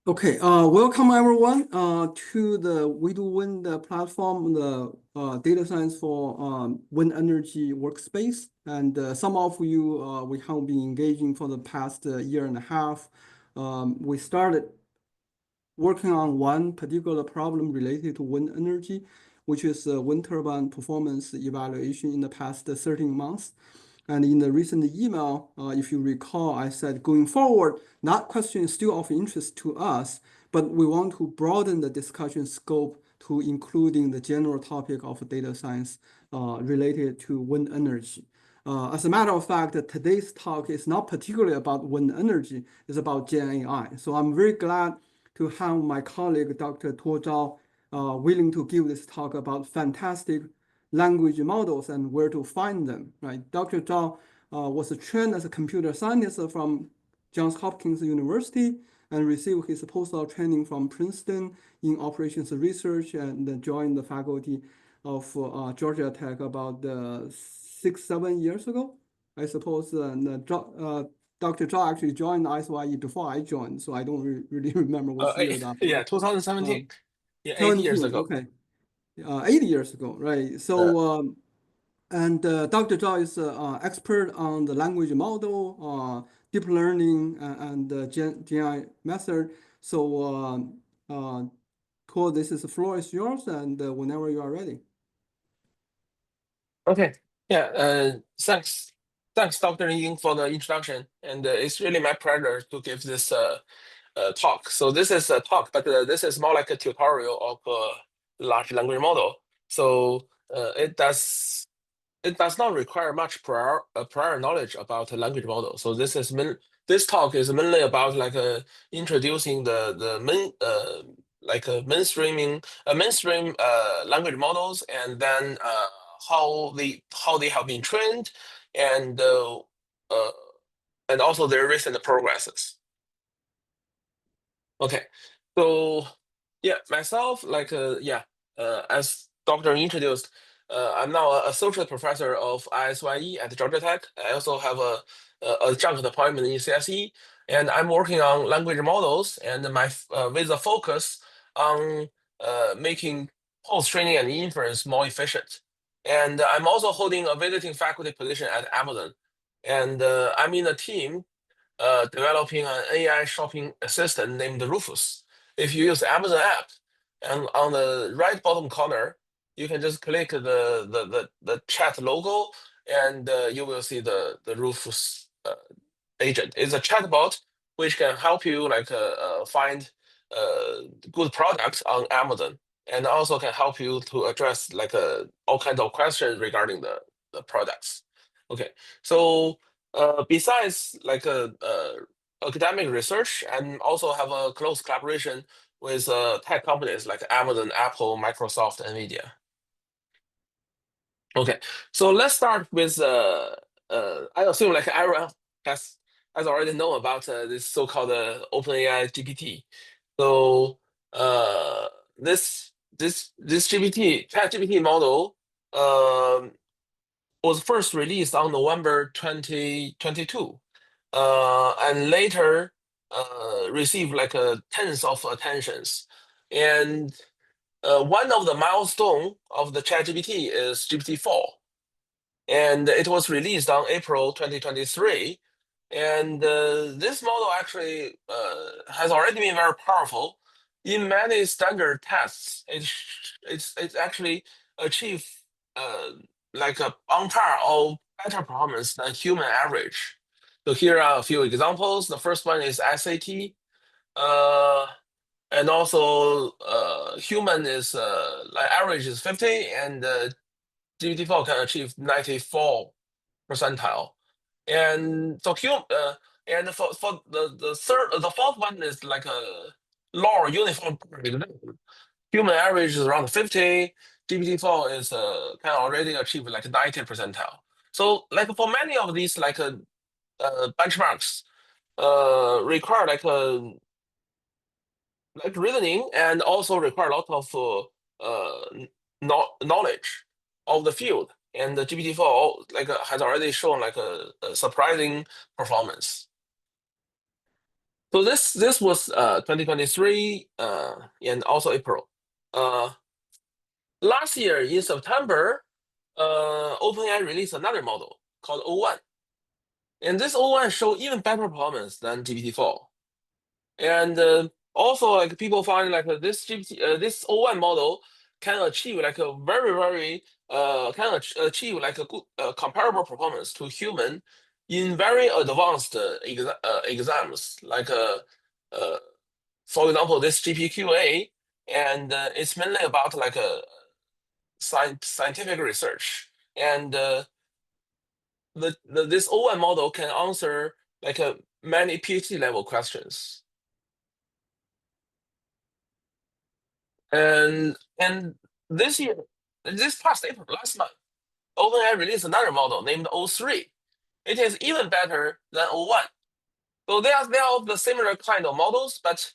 Okay, welcome everyone to the We Do Wind platform, the data science for wind energy workspace. And some of you we have been engaging for the past year and a half. We started working on one particular problem related to wind energy, which is wind turbine performance evaluation in the past 13 months. And in the recent email, if you recall, I said going forward, that question is still of interest to us, but we want to broaden the discussion scope to including the general topic of data science related to wind energy. As a matter of fact, today's talk is not particularly about wind energy, it's about Gen AI. So I'm very glad to have my colleague, Dr. Tuo Zhao, willing to give this talk about fantastic language models and where to find them, right? Dr. Zhao was trained as a computer scientist from Johns Hopkins University and received his postdoc training from Princeton in operations research and joined the faculty of Georgia Tech about 6-7 years ago. I suppose Dr. Zhao actually joined ISYE before I joined, so I don't really remember which year that Yeah, was. 2017. Yeah, 8 years 17, ago. okay. 8 years ago, right? So, and Dr. Zhao is an expert on the language model, deep learning, and Gen AI method. So, Tuo, the floor is yours, and whenever you are ready. Okay. Yeah. Thanks, Dr. Ying, for the introduction, and it's really my pleasure to give this talk. So this is a talk, but this is more like a tutorial of a large language model. So it does not require much prior knowledge about a language model. So this talk is mainly about like introducing the mainstream language models, and then how they have been trained, and also their recent progresses. Okay, so yeah, myself, as Doctor introduced, I'm now an associate professor of ISYE at Georgia Tech. I also have a adjunct appointment in CSE, and I'm working on language models, and with a focus on making post-training and inference more efficient. And I'm also holding a visiting faculty position at Amazon, and I'm in a team developing an AI shopping assistant named Rufus. If you use Amazon app, and on the right bottom corner, you can just click the chat logo, and you will see the Rufus agent. It's a chatbot which can help you find good products on Amazon, and also can help you to address all kinds of questions regarding the products. Okay, so besides academic research, and also have a close collaboration with tech companies like Amazon, Apple, Microsoft, NVIDIA. Okay, so let's start with I assume like everyone has already know about this so-called OpenAI GPT. So this ChatGPT model was first released on November 2022, and later received tens of attentions. And one of the milestone of the ChatGPT is GPT-4, and it was released on April 2023. And this model actually has already been very powerful. In many standard tests, it's actually achieved on par or better performance than human average. So here are a few examples. The first one is SAT, and also human is average is 50, and GPT-4 can achieve 94 percentile. And so and for the fourth one is like a lower uniform exam. Human average is around 50. GPT-4 is can already achieve like 90 percentile. So like for many of these benchmarks require like reasoning, and also require a lot of knowledge of the field. And the GPT-4 has already shown a surprising performance. So this was 2023 and also April. Last year in September, OpenAI released another model called O1. And this O1 showed even better performance than GPT-4. And also, like, people find like this this O1 model can achieve like a very achieve like a good comparable performance to human in very advanced exams, like for example this GPQA, and it's mainly about like a scientific research, and this O1 model can answer like many PhD level questions. And this year, this past April, last month, OpenAI released another model named O3. It is even better than O1. So they are of the similar kind of models, but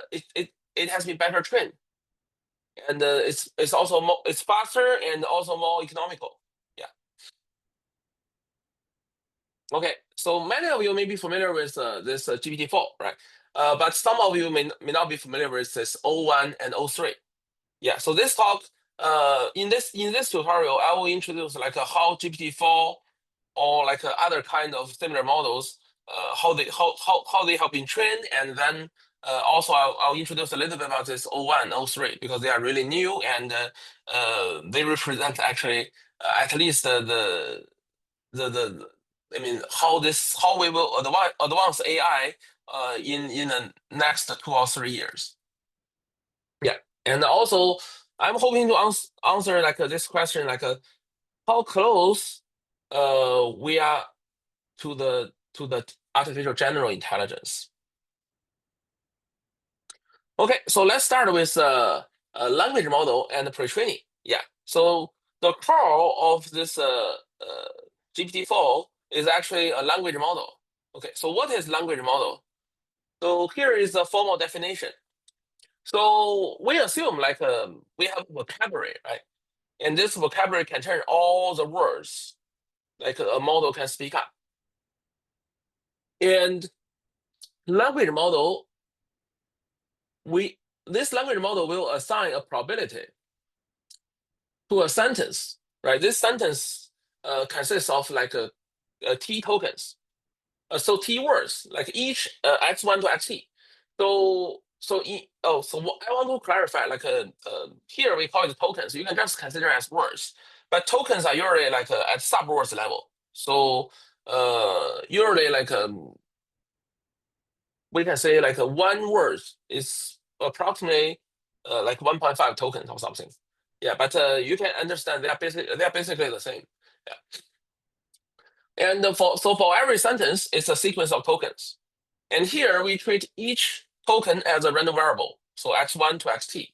it has been better trained, and it's also it's faster and also more economical. Yeah. Okay. So many of you may be familiar with this GPT-4, right? But some of you may not be familiar with this O1 and O3. Yeah, so this talk, in this tutorial, I will introduce like how GPT-4 or like other kind of similar models, how they have been trained, and then also I'll introduce a little bit about this O1, O3 because they are really new, and they represent actually at least the I mean how we will advance AI in the next 2 or 3 years. Yeah, and also I'm hoping to answer like this question, like how close we are to the artificial general intelligence. Okay, so let's start with a language model and pre-training. Yeah, so the core of this GPT-4 is actually a language model. Okay, so what is language model? So here is the formal definition. So we assume like we have vocabulary, right? And this vocabulary contains all the words like a model can speak up. And language model, this language model will assign a probability to a sentence, right? This sentence consists of like T tokens. So T words, like each x1 to xt. So what I want to clarify, like here we call it tokens. You can just consider as words, but tokens are usually like at subwords level. So usually like we can say like one word is approximately like 1.5 tokens or something. Yeah, but you can understand they are basically the same. Yeah. And for every sentence, it's a sequence of tokens. And here we treat each token as a random variable, so x1 to xt.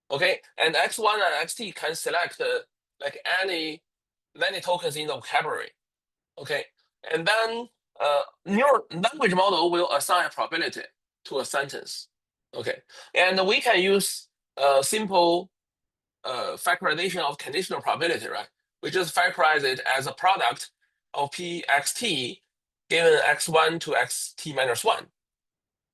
Okay, and x1 and xt can select like many tokens in the vocabulary. Okay, and then neural language model will assign a probability to a sentence. Okay, and we can use simple factorization of conditional probability, right? We just factorize it as a product of p xt given x1 to xt minus 1.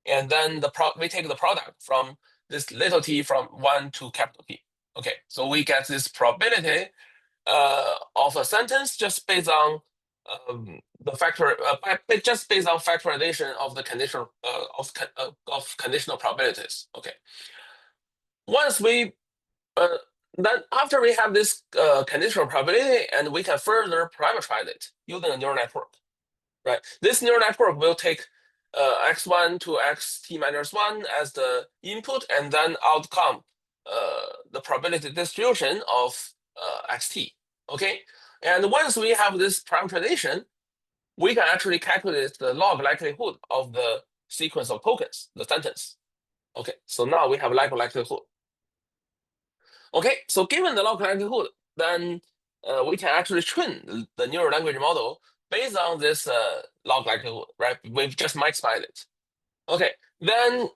And then we take the product from this little t from 1 to capital P. Okay, so we get this probability of a sentence just based on just based on factorization of the conditional of conditional probabilities. Okay. Once we then after we have this conditional probability, and we can further parameterize it using a neural network, right? This neural network will take x1 to xt minus 1 as the input, and then outcome the probability distribution of xt. Okay, and once we have this parameterization, we can actually calculate the log likelihood of the sequence of tokens, the sentence. Okay, so now we have log likelihood. Okay, so given the log likelihood, then we can actually train the neural language model based on this log likelihood, right? We've just maxified it. Okay, then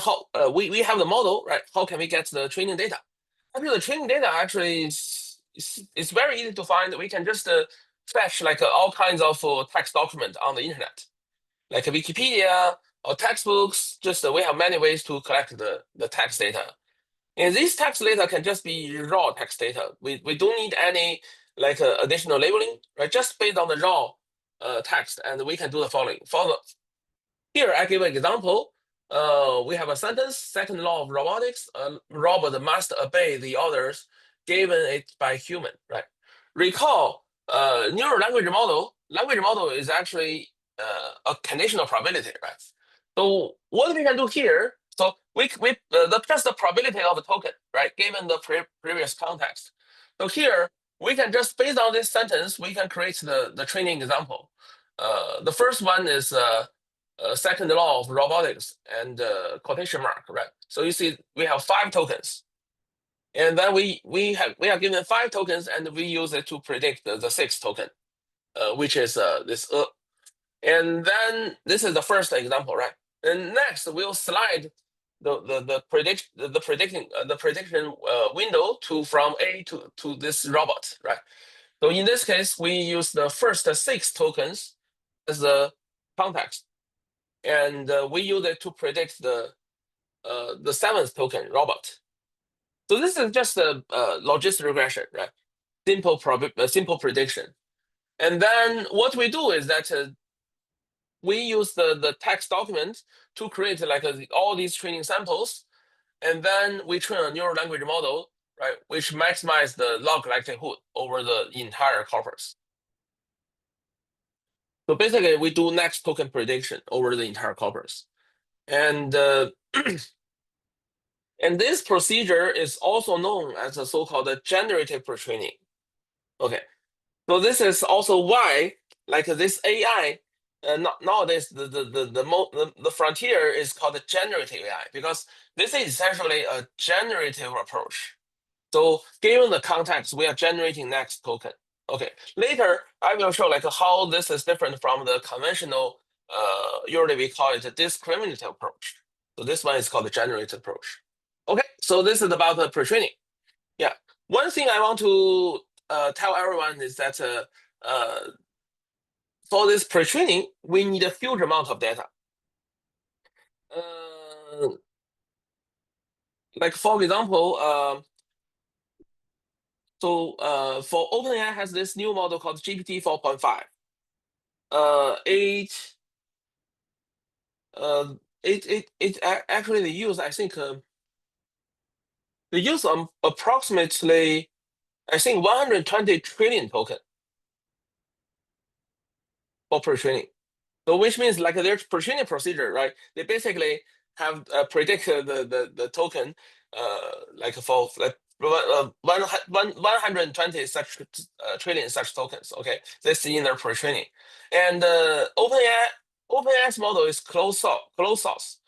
how we have the model, right? How can we get the training data? Actually, the training data actually is very easy to find. We can just fetch like all kinds of text document on the internet. like Wikipedia or textbooks. Just we have many ways to collect the text data. And this text data can just be raw text data. We don't need any like additional labeling, right? Just based on the raw text, and we can do the following. Here, I give an example. We have a sentence, second law of robotics, robot must obey the orders given it by human, right? Recall, neural language model is actually a conditional probability, right? So what we can do here, so just the probability of a token, right? Given the previous context. So here, we can just, based on this sentence, we can create the training example. The first one is second law of robotics and quotation mark, right? So you see, we have 5 tokens, and then we are given 5 tokens, and we use it to predict the 6th token, which is this. And then this is the first example, right? And next we'll slide the prediction window from A to this robot, right? So in this case, we use the first 6 tokens as the context, and we use it to predict the 7th token robot. So this is just a logistic regression, right? Simple prediction. And then what we do is that we use the text document to create like all these training samples, and then we train a neural language model, right, which maximizes the log likelihood over the entire corpus. So basically, we do next token prediction over the entire corpus, and and this procedure is also known as the so-called generative pre-training. Okay, so this is also why, like this AI, nowadays the frontier is called the generative AI, because this is essentially a generative approach. So given the context, we are generating next token. Okay, later I will show like how this is different from the conventional, usually we call it a discriminative approach. So this one is called the generative approach. Okay, so this is about the pre-training. Yeah, one thing I want to tell everyone is that for this pre-training, we need a huge amount of data. Like for example, so for OpenAI has this new model called GPT 4.5. It actually they use, I think they use approximately, I think 120 trillion token for pre-training. So which means like their pre-training procedure, right? They basically have predicted the token like for like 120 such trillion such tokens. Okay, this in their pre-training, and OpenAI's model is closed source,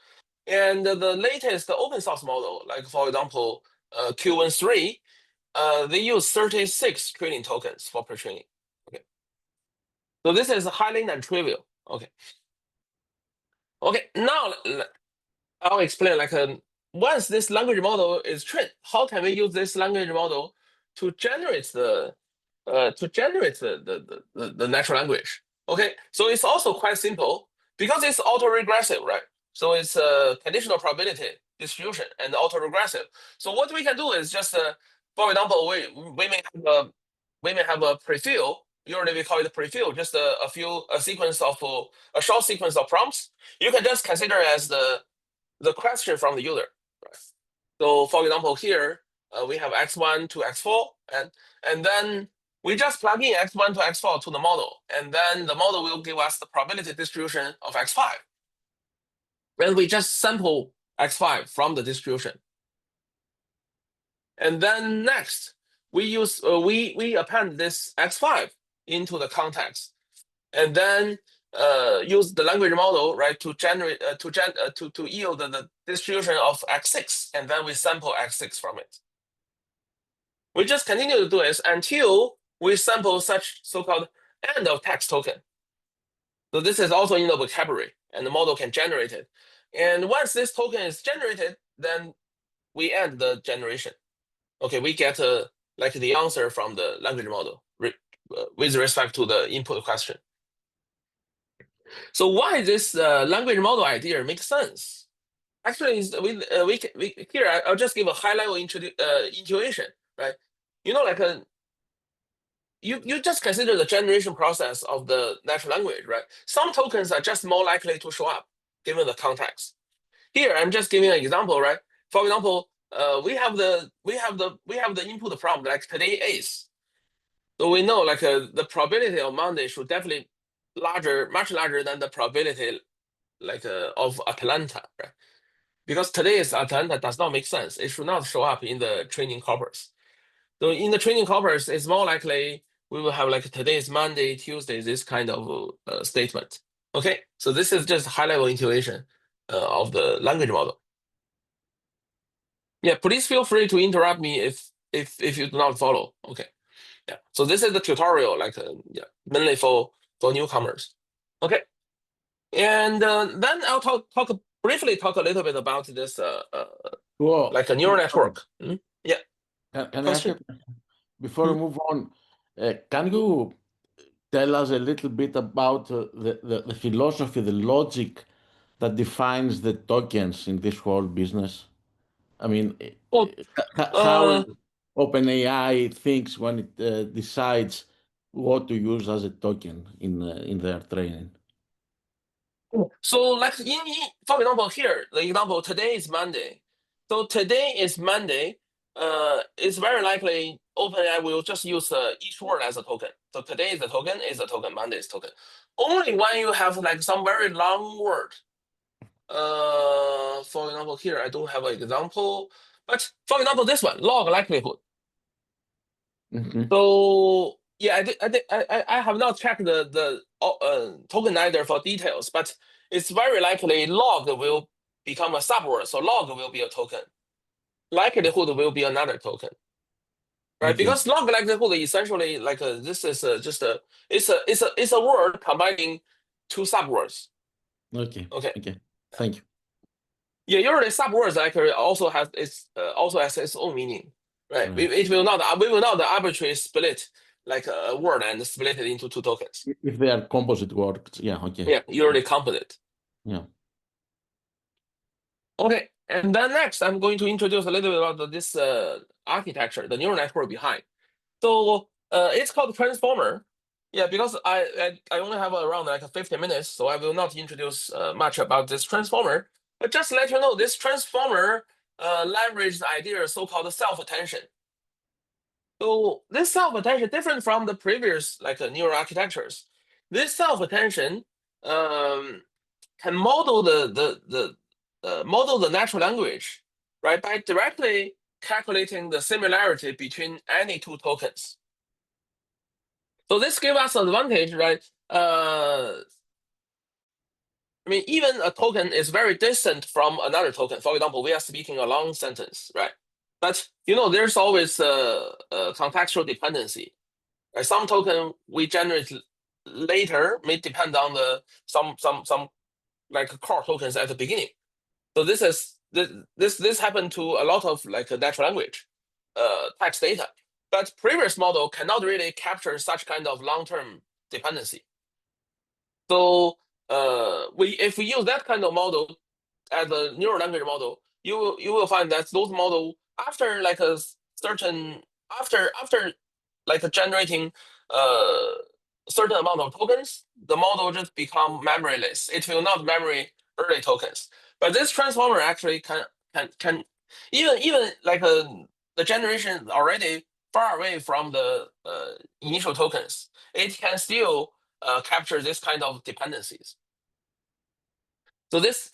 and the latest open source model, like for example Q13, they use 36 trillion tokens for pre-training. Okay, so this is highly non-trivial. Okay. Okay, now I'll explain like once this language model is trained, how can we use this language model to generate the natural language? Okay, so it's also quite simple because it's autoregressive, right? So it's a conditional probability distribution and autoregressive. So what we can do is just, for example, we may have a prefill. Usually we call it a prefill, just a short sequence of prompts. You can just consider as the question from the user. Right? So for example, here we have x1 to x4, and then we just plug in x1 to x4 to the model, and then the model will give us the probability distribution of x5. Then we just sample x5 from the distribution. And then next, we use we append this x5 into the context, and then use the language model, right, to generate to yield the distribution of x6, and then we sample x6 from it. We just continue to do this until we sample such so-called end of text token. So this is also in the vocabulary, and the model can generate it. And once this token is generated, then we end the generation. Okay, we get like the answer from the language model with respect to the input question. So why this language model idea makes sense? Actually, here I'll just give a high level intuition, right? Like you just consider the generation process of the natural language, right? Some tokens are just more likely to show up given the context. Here, I'm just giving an example, right? For example, we have the input prompt like today is. So we know like the probability of Monday should definitely much larger than the probability like of Atlanta, right? Because today is Atlanta does not make sense. It should not show up in the training corpus. So in the training corpus, it's more likely we will have like today is Monday, Tuesday, this kind of statement. Okay, so this is just high level intuition of the language model. Yeah, please feel free to interrupt me if you do not follow. Okay, yeah. So this is the tutorial, like yeah, mainly for newcomers. Okay, and then I'll briefly talk a little bit about this Well, like a neural network. Yeah. Can I ask you, before we move on, can you tell us a little bit about the philosophy, the logic that defines the tokens in this whole business? I mean, Well, how OpenAI thinks when it decides what to use as a token in their training. So like for example here, the example today is Monday. So today is Monday. It's very likely OpenAI will just use each word as a token. So today is a token, Monday is token. Only when you have like some very long word. For example here, I don't have an example, but for example this one, log likelihood. So yeah, I have not checked the token either for details, but it's very likely log will become a subword. So log will be a token. Likelihood will be another token, right? Okay. Because log likelihood essentially like this is it's a word combining two subwords. Okay. Okay. Okay. Thank you. Yeah, usually subwords actually also has its own meaning, right? Right. We will not arbitrarily split like a word and split it into two tokens. If they are composite words, yeah. Okay. Yeah, usually composite. Yeah. Okay, and then next I'm going to introduce a little bit about this architecture, the neural network behind. So it's called transformer. Yeah, because I only have around like 50 minutes, so I will not introduce much about this transformer. But just to let you know, this transformer leverages the idea of so-called self-attention. So this self-attention different from the previous like neural architectures. This self-attention can model model the natural language, right, by directly calculating the similarity between any two tokens. So this gives us advantage, right? I mean, even a token is very distant from another token. For example, we are speaking a long sentence, right? But there's always a contextual dependency. Right? Some token we generate later may depend on the some like core tokens at the beginning. So this happened to a lot of like natural language text data. But previous model cannot really capture such kind of long-term dependency. So if we use that kind of model as a neural language model, you will find that those model after like a certain after like generating certain amount of tokens, the model just become memoryless. It will not memory early tokens. But this transformer actually can even like the generation already far away from the initial tokens, it can still capture this kind of dependencies. So this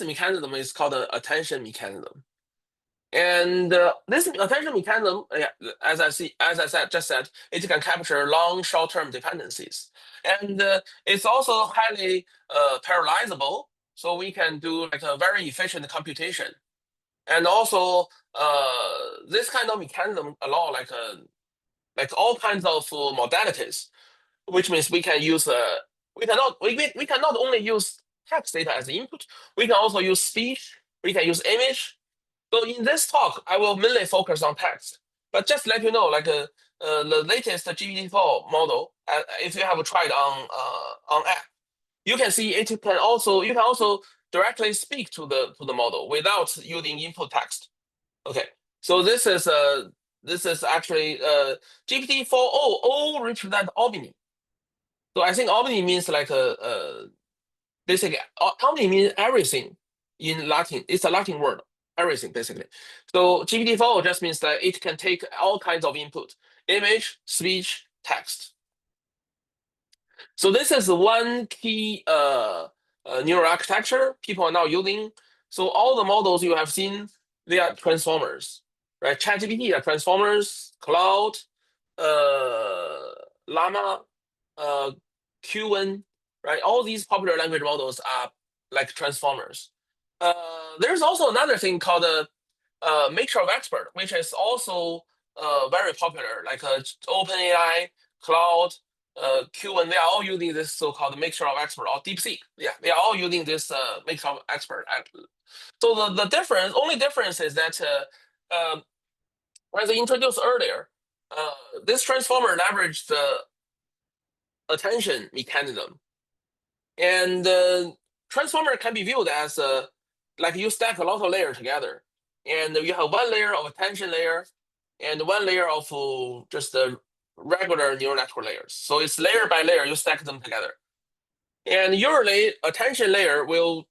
mechanism is called an attention mechanism, and this attention mechanism, as I said, it can capture long short-term dependencies, and it's also highly parallelizable. So we can do like a very efficient computation, and also this kind of mechanism allow like all kinds of modalities, which means we can use we can not only use text data as the input, we can also use speech, we can use image. So in this talk, I will mainly focus on text. But just let you know, like the latest GPT-4 model, if you have tried on app, you can see it can also directly speak to the model without using input text. Okay, so this is actually GPT-4 all represent omni. So I think omni means like basically omni means everything in Latin. It's a Latin word, everything basically. So GPT-4 just means that it can take all kinds of input: image, speech, text. So this is one key neural architecture people are now using. So all the models you have seen, they are transformers, right? ChatGPT are transformers, Cloud, Llama, Qwen, right? All these popular language models are like transformers. There's also another thing called a mixture of expert, which is also very popular, like OpenAI, Cloud, Qwen. They are all using this so-called mixture of expert, or DeepSeek. Yeah, they are all using this mixture of expert. So the only difference is that as I introduced earlier, this transformer leveraged the attention mechanism, and the transformer can be viewed as like you stack a lot of layers together, and you have one layer of attention layer and one layer of just the regular neural network layers. So it's layer by layer, you stack them together. And usually attention layer will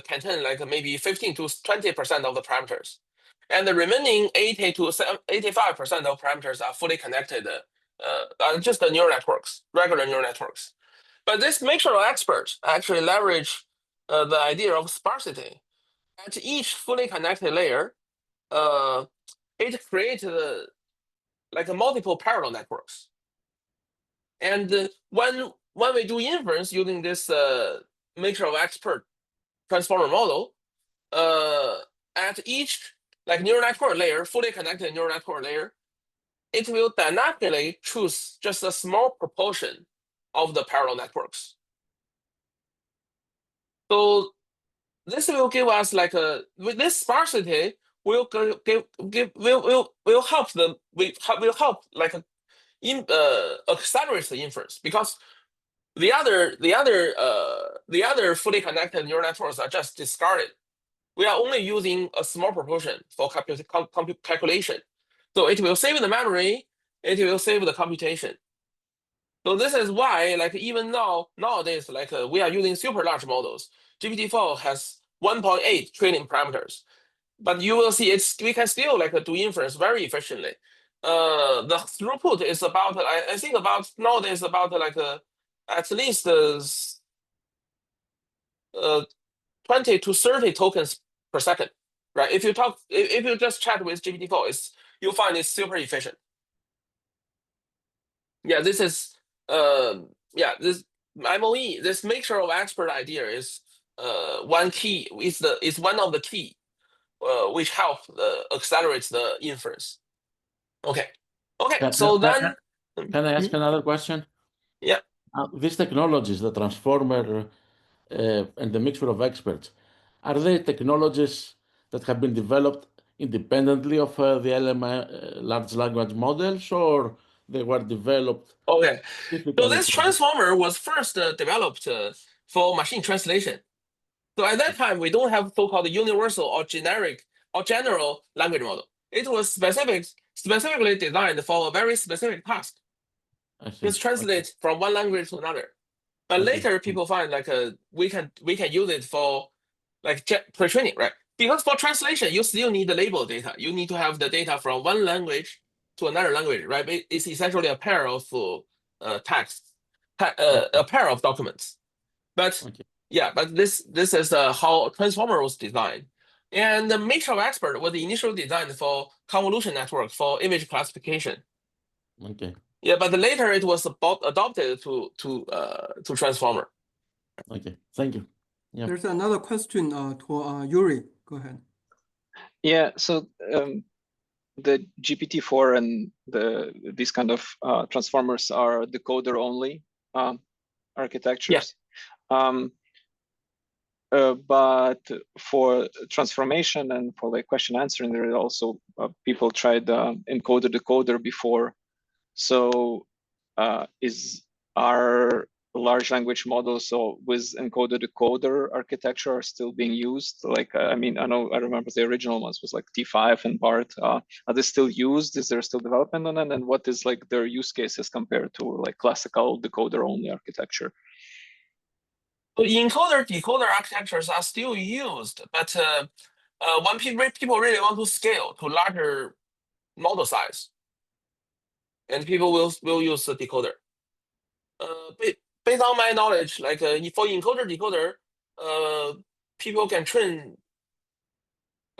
contain like maybe 15 to 20% of the parameters. And the remaining 80 to 85% of parameters are fully connected, just the neural networks, regular neural networks. But this mixture of experts actually leverage the idea of sparsity. At each fully connected layer, it creates like multiple parallel networks. And when we do inference using this mixture of expert transformer model, at each like neural network layer, fully connected neural network layer, it will dynamically choose just a small proportion of the parallel networks. So this will give us like with this sparsity will help like accelerate the inference, because the other fully connected neural networks are just discarded. We are only using a small proportion for calculation. So it will save the memory, it will save the computation. So this is why, like even nowadays, like we are using super large models. GPT-4 has 1.8 trillion parameters, but you will see we can still like do inference very efficiently. The throughput is about I think about nowadays about like at least 20 to 30 tokens per second, right? If you just chat with GPT-4, you'll find it's super efficient. Yeah, this is this MOE, this mixture of expert idea is one key, is one of the key which help accelerate the inference. Okay, so then can I ask another question? Yeah. These technologies, the transformer and the mixture of experts, are they technologies that have been developed independently of the large language models, or they were developed? Okay, so specifically this for transformer was first developed for machine translation. So at that time, we don't have so-called universal or generic or general language model. It was specifically designed for a very specific task. I see. Just translate from one language to another. But Okay. later, people find like we can use it for like pre-training, right? Because for translation, you still need the label data. You need to have the data from one language to another language, right? It's essentially a pair of text, a pair of documents. But Okay. yeah, but this is how transformer was designed. And the mixture of expert was initially designed for convolution network for image classification. Okay. Yeah, but later it was adopted to transformer. Okay. Thank you. Yeah. There's another question to Yuri. Go ahead. Yeah. So the GPT-4 and these kind of transformers are decoder only architectures. Yeah. But for transformation and for like question answering, there are also people tried encoder decoder before. So are large language models, so with encoder-decoder architecture, are still being used? Like, I mean, I remember the original ones was like T5 and BART. Are they still used? Is there still development on it? And what is like their use cases compared to like classical decoder-only architecture? So encoder-decoder architectures are still used, but when people really want to scale to larger model size, and people will use the decoder. Based on my knowledge, like for encoder-decoder, people can train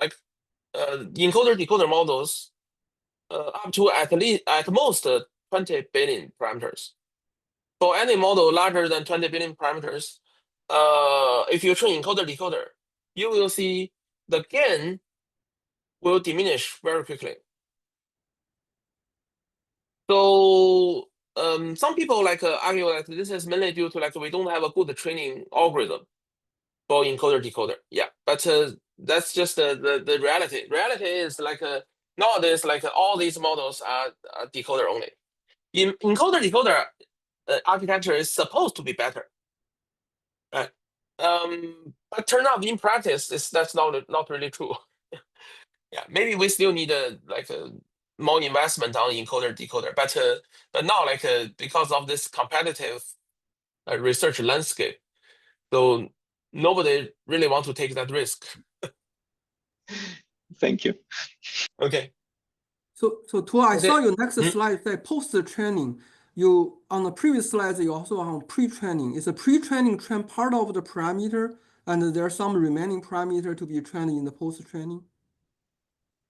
like encoder-decoder models up to at most 20 billion parameters. For any model larger than 20 billion parameters, if you train encoder-decoder, you will see the gain will diminish very quickly. So some people like argue that this is mainly due to like we don't have a good training algorithm for encoder-decoder. Yeah, but that's just the reality. Reality is like nowadays, like all these models are decoder only. Encoder-decoder architecture is supposed to be better, right? But turn out in practice, that's not really true. Yeah, maybe we still need more investment on encoder-decoder, but now like because of this competitive research landscape, so nobody really want to take that risk. Thank you. Okay. So Tu, I saw your next slide say post-training. You on the previous slides you also on pre-training. Is the pre-training train part of the parameter, and there are some remaining parameter to be trained in the post-training?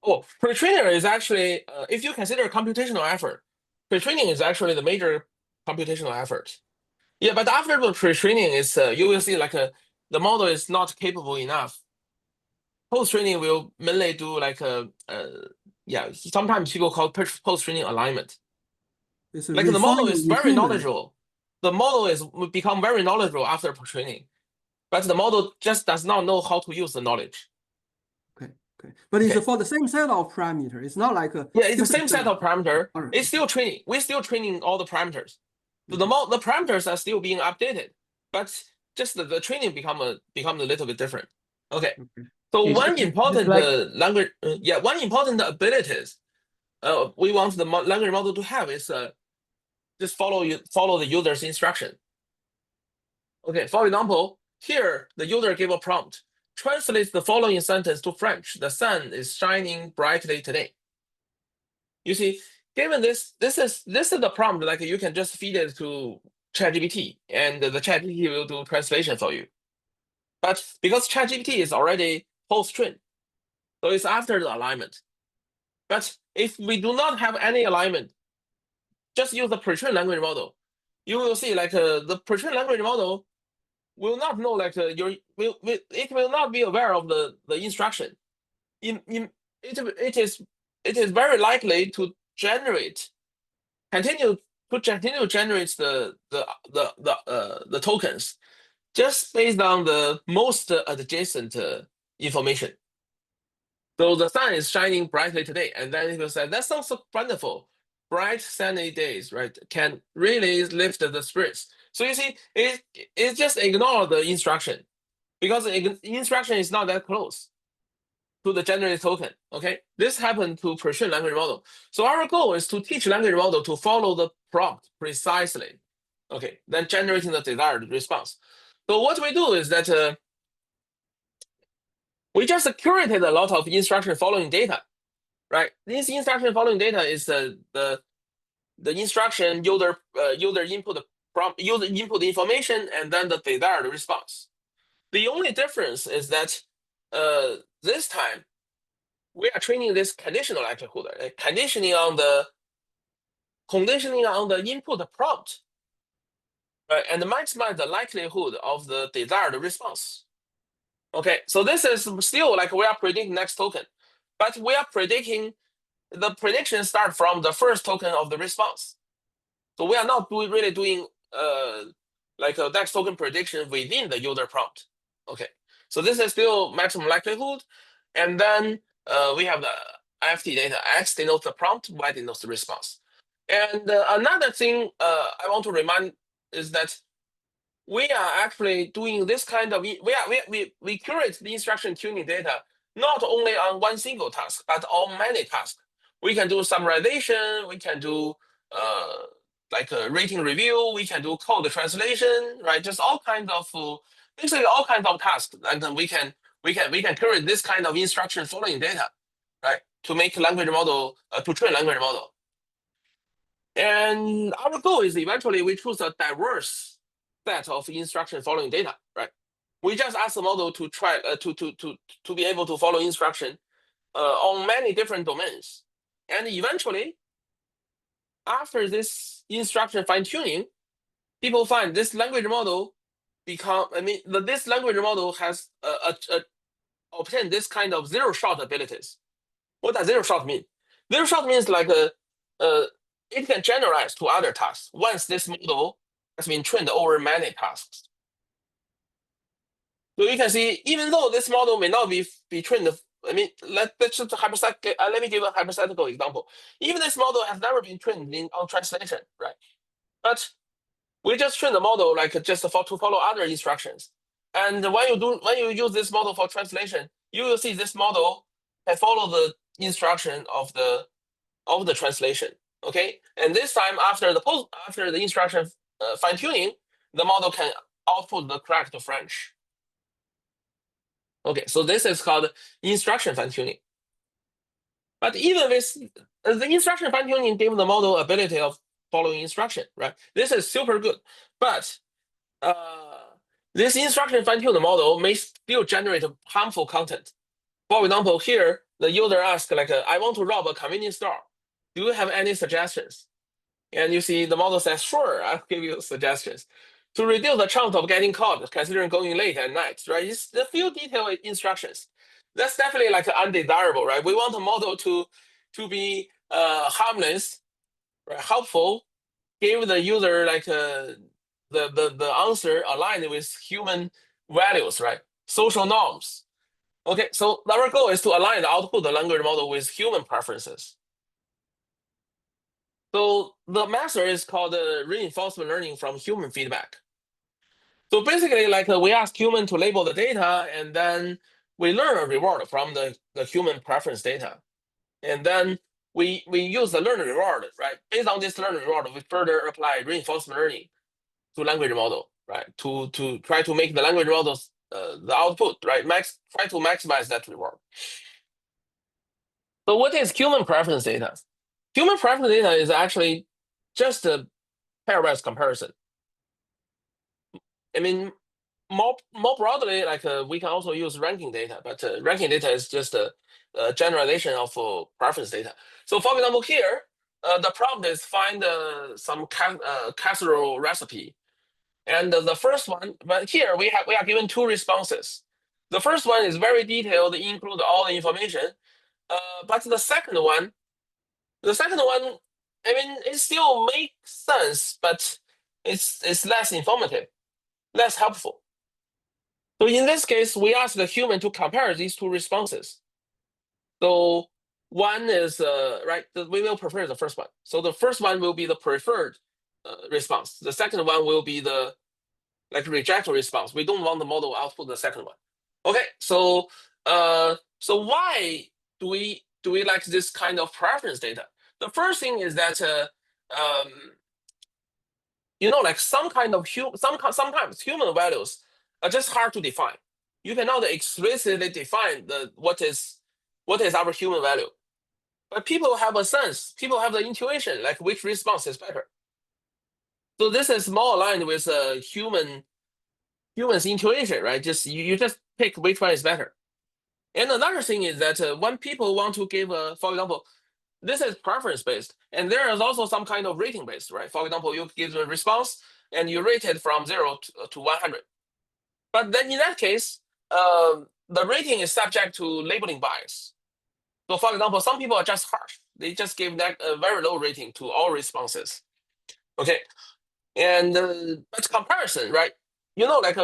Oh, pre-training is actually, if you consider computational effort, pre-training is actually the major computational effort. Yeah, but after the pre-training is, you will see like the model is not capable enough. Post-training will mainly do like yeah, sometimes people call post-training alignment. It's Like the model is very refinement. knowledgeable. The model will become very knowledgeable after pre-training, but the model just does not know how to use the knowledge. Okay. But it's for the same set of parameter. It's not like a yeah, it's the same set of parameter. It's still training. We're still training all the parameters. So the parameters are still being updated, but just the training become a little bit different. Okay. So one important language, one important abilities we want the language model to have is just follow the user's instruction. Okay. For example, here the user gave a prompt. Translate the following sentence to French. The sun is shining brightly today. You see, given this is the prompt, like you can just feed it to ChatGPT, and the ChatGPT will do translation for you. But because ChatGPT is already post-trained, so it's after the alignment. But if we do not have any alignment, just use the pre-trained language model, you will see like the pre-trained language model will not know like it will not be aware of the instruction. It is very likely to continue to generate the tokens just based on the most adjacent information. So the sun is shining brightly today, and then it will say that sounds so wonderful. Bright sunny days, right, can really lift the spirits. So you see, it just ignore the instruction because the instruction is not that close to the generated token. Okay, this happened to pre-trained language model. So our goal is to teach language model to follow the prompt precisely. Okay, then generating the desired response. So what we do is that we just curated a lot of instruction following data, right? This instruction following data is the instruction user input the prompt, user input the information, and then the desired response. The only difference is that this time we are training this conditional likelihood, conditioning on the input prompt, right, and maximize the likelihood of the desired response. Okay, so this is still like we are predicting next token, but we are predicting the prediction start from the first token of the response. So we are not really doing like a next token prediction within the user prompt. Okay, so this is still maximum likelihood, and then we have the IFT data. X denotes the prompt, Y denotes the response. And another thing I want to remind is that we are actually doing this kind of we curate the instruction tuning data not only on one single task but on many tasks. We can do summarization, we can do like a rating review, we can do code translation, right? Just all kinds of basically all kinds of tasks, and then we can curate this kind of instruction following data, right? To make language model to train language model. And our goal is eventually we choose a diverse set of instruction following data, right? We just ask the model to try to be able to follow instruction on many different domains. And eventually, after this instruction fine-tuning, people find this language model this language model has obtained this kind of zero-shot abilities. What does zero-shot mean? Zero-shot means like it can generalize to other tasks once this model has been trained over many tasks. So you can see, even though this model may not be trained, let's just let me give a hypothetical example. Even this model has never been trained on translation, right? But we just train the model like just to follow other instructions. And when you use this model for translation, you will see this model can follow the instruction of the translation. Okay, and this time after the instruction fine-tuning, the model can output the correct French. Okay, so this is called instruction fine-tuning. But even with the instruction fine-tuning gave the model ability of following instruction, right? This is super good. But this instruction fine-tuned model may still generate harmful content. For example, here the user asks like, I want to rob a convenience store. Do you have any suggestions? And you see the model says, sure, I'll give you suggestions. To reduce the chance of getting caught, considering going late at night, right? It's a few detailed instructions. That's definitely like undesirable, right? We want the model to be harmless, right? Helpful, give the user like the answer aligned with human values, right? Social norms. Okay, so our goal is to align the output of the language model with human preferences. So the method is called reinforcement learning from human feedback. So basically, like we ask human to label the data, and then we learn a reward from the human preference data. And then we use the learner reward, right? Based on this learner reward, we further apply reinforcement learning to language model, right? To try to make the language models the output, right? Try to maximize that reward. So what is human preference data? Human preference data is actually just a pairwise comparison. I mean, more broadly, like we can also use ranking data, but ranking data is just a generalization of preference data. So for example, here, the problem is find some casserole recipe. And the first one, but here we are given two responses. The first one is very detailed, include all the information. But the second one, I mean, it still makes sense, but it's less informative, less helpful. So in this case, we ask the human to compare these two responses. So one is right. We will prefer the first one. So the first one will be the preferred response. The second one will be the reject response. We don't want the model output the second one. Okay. So so why do we like this kind of preference data? The first thing is that like sometimes human values are just hard to define. You cannot explicitly define what is our human value. But people have a sense, people have the intuition, like which response is better. So this is more aligned with human's intuition, right? You just pick which one is better. And another thing is that when people want to give, for example, this is preference-based, and there is also some kind of rating-based, right? For example, you give a response, and you rate it from 0 to 100. But then in that case, the rating is subject to labeling bias. So for example, some people are just harsh. They just give that a very low rating to all responses. Okay, and but comparison, right? Like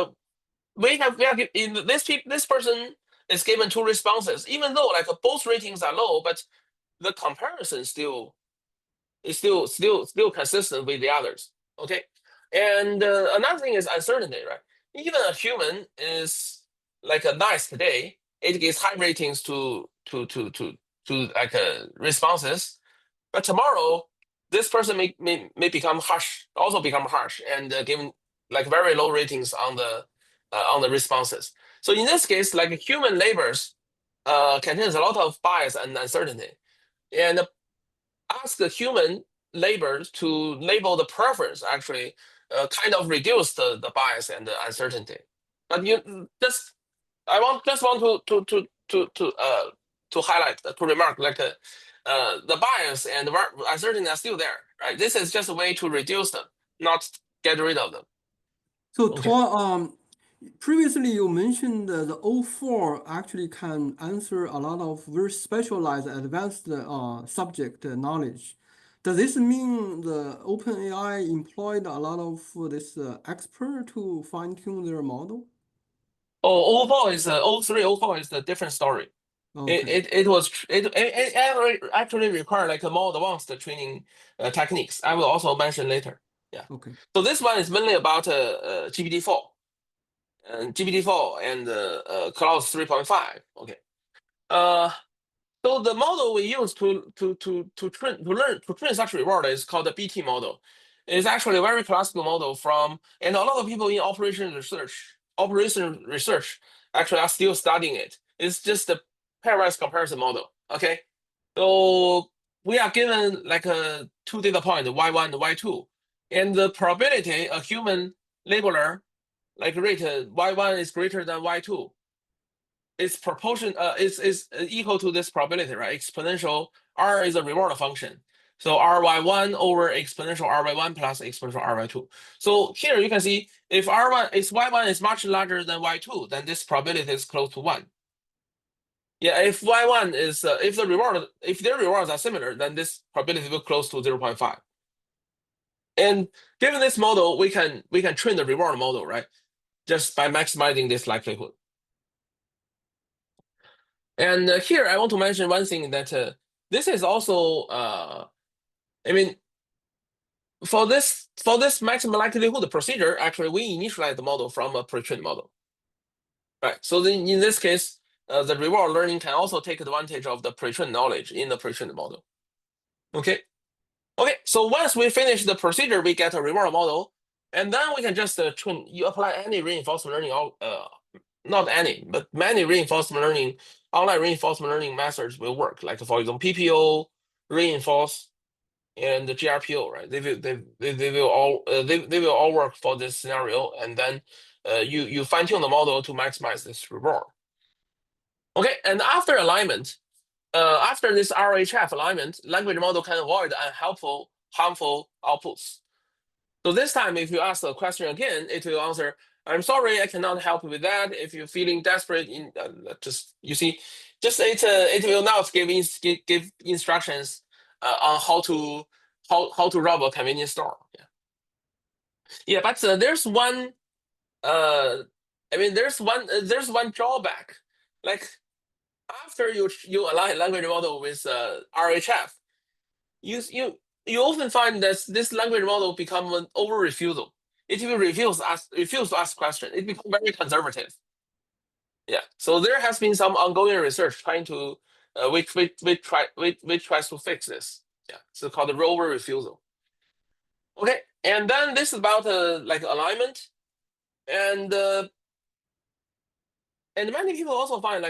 we have in this person is given two responses, even though like both ratings are low, but the comparison is still consistent with the others. Okay, And another thing is uncertainty, right? Even a human is like a nice today, it gives high ratings to like responses, but tomorrow this person may become harsh, also become harsh, and given like very low ratings on the responses. So in this case, like human labors contains a lot of bias and uncertainty, and ask the human labor to label the preference actually kind of reduce the bias and the uncertainty. But you just I just want to highlight to remark like the bias and the uncertainty are still there, right? This is just a way to reduce them, not get rid of them. So, Okay. Tor, previously you mentioned the O4 actually can answer a lot of very specialized, advanced subject knowledge. Does this mean the OpenAI employed a lot of this expert to fine-tune their model? Oh, O4 is O3, O4 is a different story. Okay. It actually require like a more advanced training techniques. I will also mention later. Yeah. Okay. So this one is mainly about GPT-4 and GPT-4 and Cloud 3.5. Okay. So the model we use to train such reward is called the BT model. It's actually a very classical model from, and a lot of people in operation research actually are still studying it. It's just a pairwise comparison model. Okay, so we are given like a two data point, y1 and y2, and the probability a human labeler like rate y1 is greater than y2. It's proportion is equal to this probability, right? Exponential R is a reward function. So ry1 over exponential ry1 plus exponential ry2. So here you can see if y1 is much larger than y2, then this probability is close to 1. Yeah, if y1 is if their rewards are similar, then this probability will close to 0.5. And given this model, we can train the reward model, right? Just by maximizing this likelihood. And here I want to mention one thing that this is also, I mean, for this maximum likelihood procedure, actually we initialize the model from a pre-trained model, right? So then in this case, the reward learning can also take advantage of the pre-trained knowledge in the pre-trained model. Okay. So once we finish the procedure, we get a reward model, and then we can just train. You apply any reinforcement learning, not any, but many reinforcement learning, online reinforcement learning methods will work. Like for example, PPO, reinforce, and the GRPO, right? They will all work for this scenario, and then you fine tune the model to maximize this reward. Okay, and after alignment, after this RHF alignment, language model can avoid unhelpful, harmful outputs. So this time, if you ask the question again, it will answer, "I'm sorry, I cannot help you with that. If you're feeling desperate, it will not give instructions on how to rob a convenience store." Yeah, but there's one. There's one drawback. Like after you align language model with RHF, you often find that this language model become an over refusal. It will refuse to ask questions. It becomes very conservative. Yeah. So there has been some ongoing research trying to which tries to fix this. Yeah. So called the rover refusal. Okay. And then this is about like alignment, and many people also find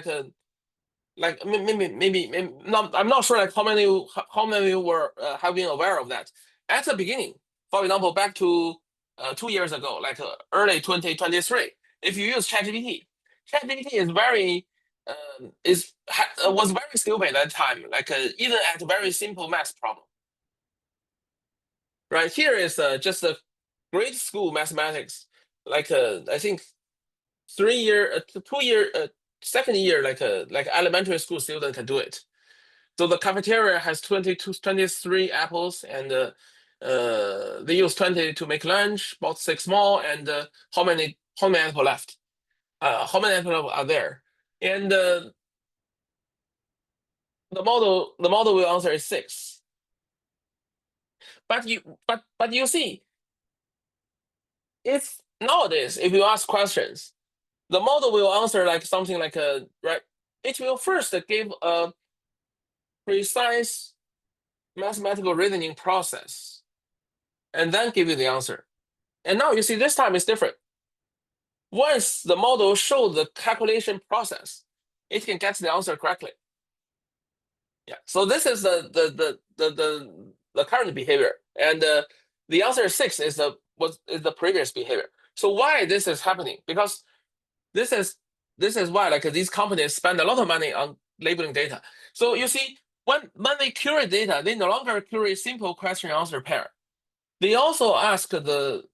maybe not. I'm not sure like how many of you were have been aware of that at the beginning. For example, back to 2 years ago, like early 2023, if you use ChatGPT is very was very stupid at that time. Like even at a very simple math problem. Right here is just a grade school mathematics. Like I think 3-year, 2-year, second year, like elementary school student can do it. So the cafeteria has 23 apples, and they use 20 to make lunch, bought 6 more, and how many apples left? How many apples are there? And the model will answer is 6. But you see, if nowadays, if you ask questions, the model will answer like something like right. It will first give a precise mathematical reasoning process, and then give you the answer. And now you see this time is different. Once the model shows the calculation process, it can get the answer correctly. Yeah. So this is the current behavior, and the answer 6 is the previous behavior. So why this is happening? Because this is why like these companies spend a lot of money on labeling data. So you see, when they curate data, they no longer curate simple question answer pair. They also ask the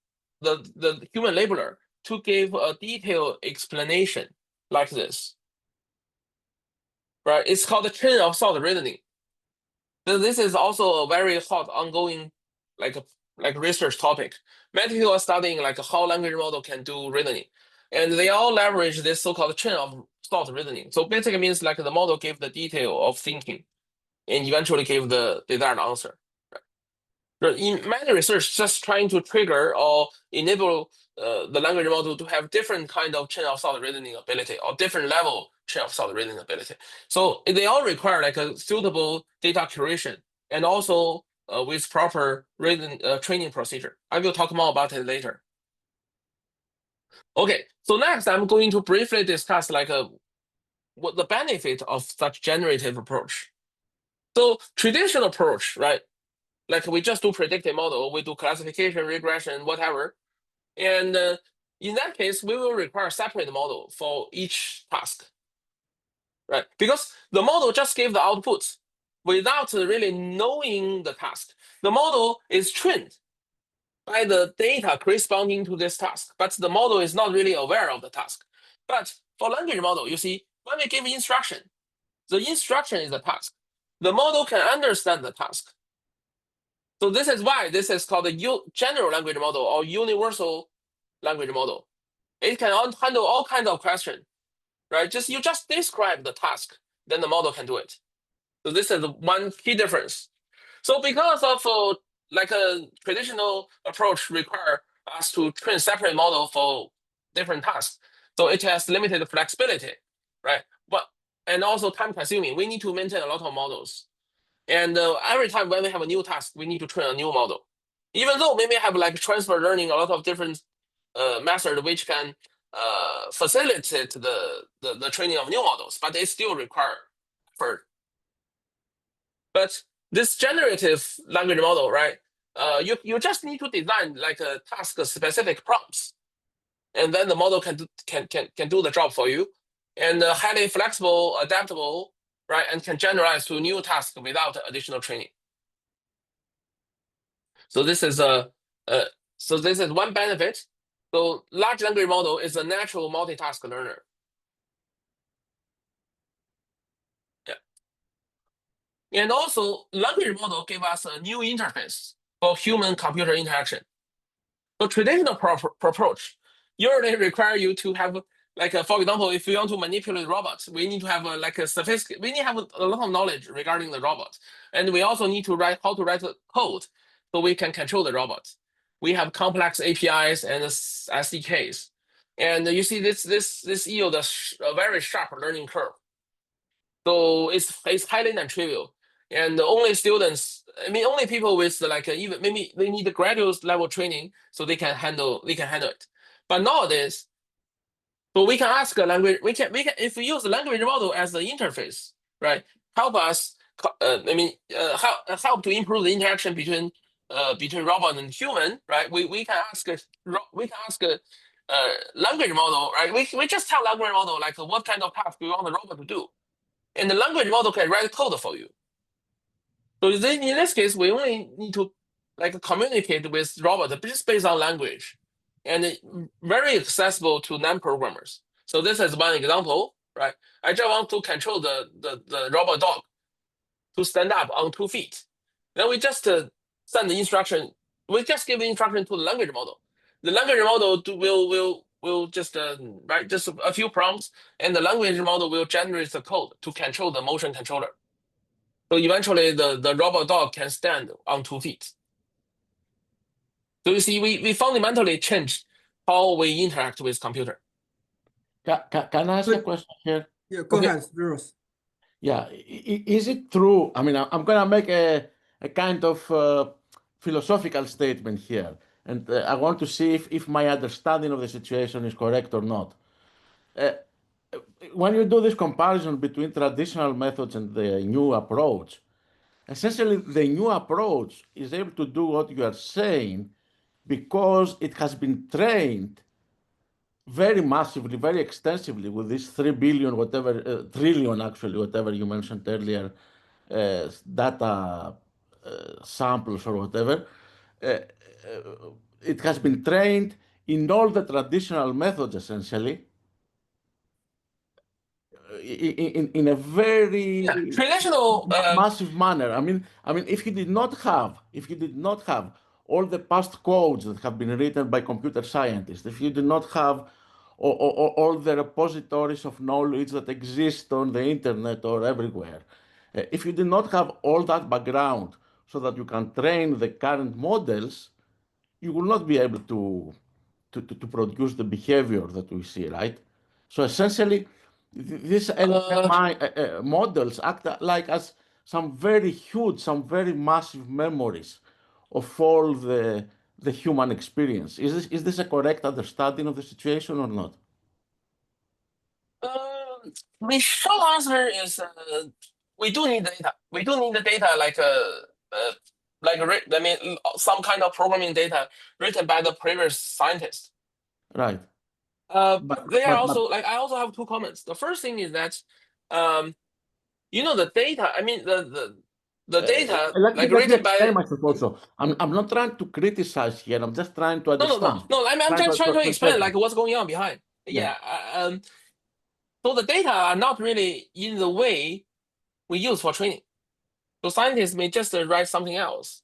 human labeler to give a detailed explanation like this. Right? It's called the chain of thought reasoning. So this is also a very hot ongoing like research topic. Many people are studying like how language model can do reasoning. And they all leverage this so-called chain of thought reasoning. So basically means like the model gave the detail of thinking and eventually gave the desired answer. Right? In many research, just trying to trigger or enable the language model to have different kind of chain of thought reasoning ability or different level chain of thought reasoning ability. So they all require like a suitable data curation and also with proper training procedure. I will talk more about it later. Okay, so next I'm going to briefly discuss like what the benefit of such generative approach. So traditional approach, right? Like we just do predictive model, we do classification, regression, whatever. And in that case, we will require separate model for each task, right? Because the model just gave the outputs without really knowing the task. The model is trained by the data corresponding to this task, but the model is not really aware of the task. But for language model, you see, when we give instruction, the instruction is the task. The model can understand the task. So this is why this is called a general language model or universal language model. It can handle all kinds of questions, right? You just describe the task, then the model can do it. So this is one key difference. So because of like a traditional approach require us to train separate model for different tasks, so it has limited flexibility, right? And also time consuming. We need to maintain a lot of models. And every time when we have a new task, we need to train a new model. Even though we may have like transfer learning, a lot of different methods which can facilitate the training of new models, but they still require effort. But this generative language model, right? You just need to design like a task-specific prompts, and then the model can do the job for you, and highly flexible, adaptable, right? And can generalize to new tasks without additional training. So this is one benefit. So large language model is a natural multitask learner. Yeah. And also language model give us a new interface for human-computer interaction. So traditional approach usually require you to have like, for example, if you want to manipulate robots, we need to have we need to have a lot of knowledge regarding the robot. And we also need to write how to write code so we can control the robots. We have complex APIs and SDKs. And you see this yields a very sharp learning curve. So it's highly non-trivial. And only students, only people with like even maybe they need the graduate level training so they can handle it. But nowadays, so we can ask a language. We can if we use the language model as the interface, right? Help us. Help to improve the interaction between robot and human, right? We can ask a language model, right? We just tell language model like what kind of task we want the robot to do, and the language model can write code for you. So in this case, we only need to like communicate with robot just based on language, and very accessible to non-programmers. So this is one example, right? I just want to control the robot dog to stand up on 2 feet. Then we just send the instruction. We just give the instruction to the language model. The language model will just write just a few prompts, and the language model will generate the code to control the motion controller. So eventually, the robot dog can stand on 2 feet. So you see, we fundamentally changed how we interact with computer. Can I ask a question here? Yeah, go Okay. ahead, Spiros. Yeah, is it true? I mean, I'm going to make a kind of philosophical statement here, and I want to see if my understanding of the situation is correct or not. When you do this comparison between traditional methods and the new approach, essentially the new approach is able to do what you are saying because it has been trained very massively, very extensively with this 3 billion, whatever, trillion actually, whatever you mentioned earlier, data samples or whatever. It has been trained in all the traditional methods essentially in a very Traditional massive manner. I mean, if you did not have all the past codes that have been written by computer scientists, if you did not have all the repositories of knowledge that exist on the internet or everywhere, if you did not have all that background so that you can train the current models, you will not be able to produce the behavior that we see, right? So essentially, these LLM models act like as some very huge, some very massive memories of all the human experience. Is this a correct understanding of the situation or not? the short answer is we do need data. We do need the data some kind of programming data written by the previous scientist. Right. But they are also like I also have two comments. The first thing is that the data. I mean the data Let me written by. explain myself also. I'm not trying to criticize here. I'm just trying to understand. No. I'm just trying to explain like what's going on behind. Yeah. So the data are not really in the way we use for training. So scientists may just write something else.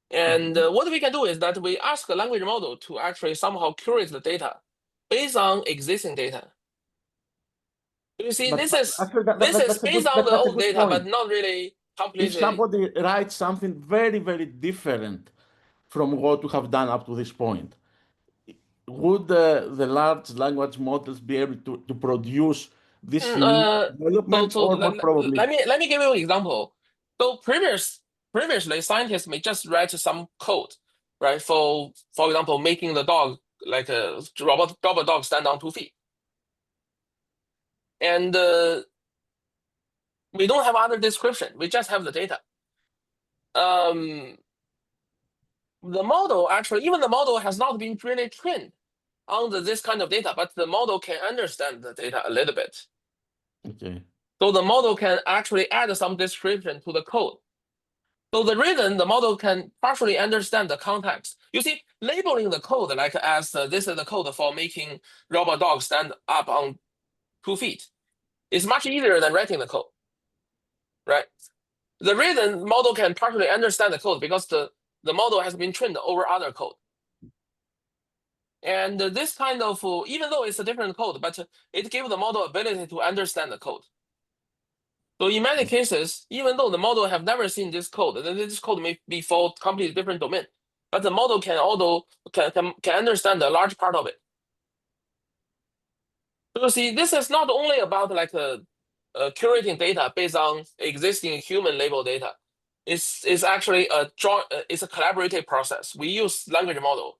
And what we can do is that we ask a language model to actually somehow curate the data based on existing data. You see, this is based on the old data, but not really completely. If somebody writes something very, very different from what you have done up to this point, would the large language models be able to produce this development or not probably? Let me give you an example. So previously, scientists may just write some code, right? For example, making the dog like a robot dog stand on 2 feet. And we don't have other description. We just have the data. The model even the model has not been really trained on this kind of data, but the model can understand the data a little bit. Okay. So the model can actually add some description to the code. So the reason the model can partially understand the context. You see, labeling the code like as this is the code for making robot dog stand up on 2 feet is much easier than writing the code, right? The reason the model can partially understand the code because the model has been trained over other code. And this kind of, even though it's a different code, but it gives the model ability to understand the code. So in many cases, even though the model have never seen this code, then this code may be for completely different domain, but the model can understand a large part of it. So you see, this is not only about like curating data based on existing human label data. It's actually it's a collaborative process. We use language model.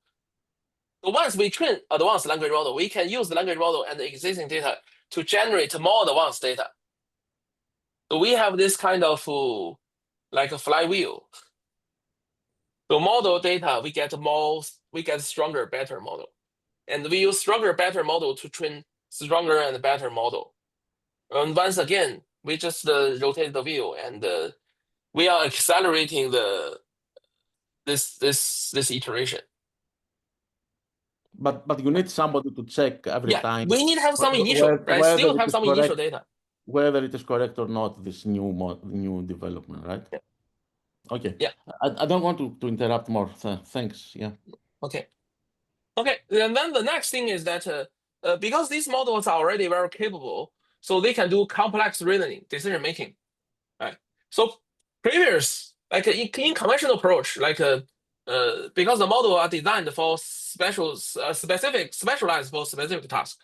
So once we train advanced language model, we can use the language model and the existing data to generate more advanced data. So we have this kind of like a flywheel. So model data, we get stronger, better model. And we use stronger, better model to train stronger and better model. And once again, we just rotate the wheel and we are accelerating this iteration. But you need somebody to check every time. We need to have some initial, right? Still have some initial data. Whether it is correct or not, this new development, right? Yeah. Okay. Yeah. I don't want to interrupt more. Thanks. Yeah. Okay. And then the next thing is that because these models are already very capable, so they can do complex reasoning, decision making, right? So previous, like in conventional approach, like because the model are designed for specialized for specific tasks.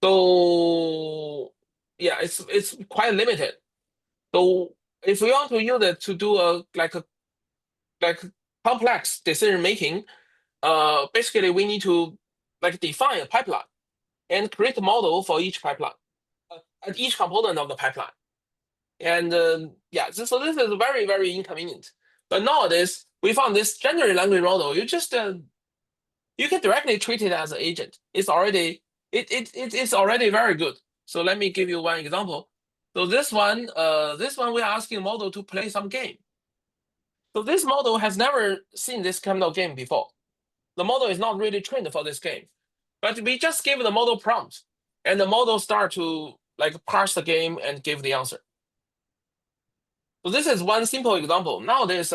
So yeah, it's quite limited. So if we want to use it to do a complex decision making, basically we need to define a pipeline and create a model for each pipeline, at each component of the pipeline. And yeah, so this is very, very inconvenient. But nowadays, we found this general language model. You just you can directly treat it as an agent. It's already it's already very good. So let me give you one example. So this one we're asking the model to play some game. So this model has never seen this kind of game before. The model is not really trained for this game, but we just give the model prompt, and the model start to parse the game and give the answer. So this is one simple example. Now there's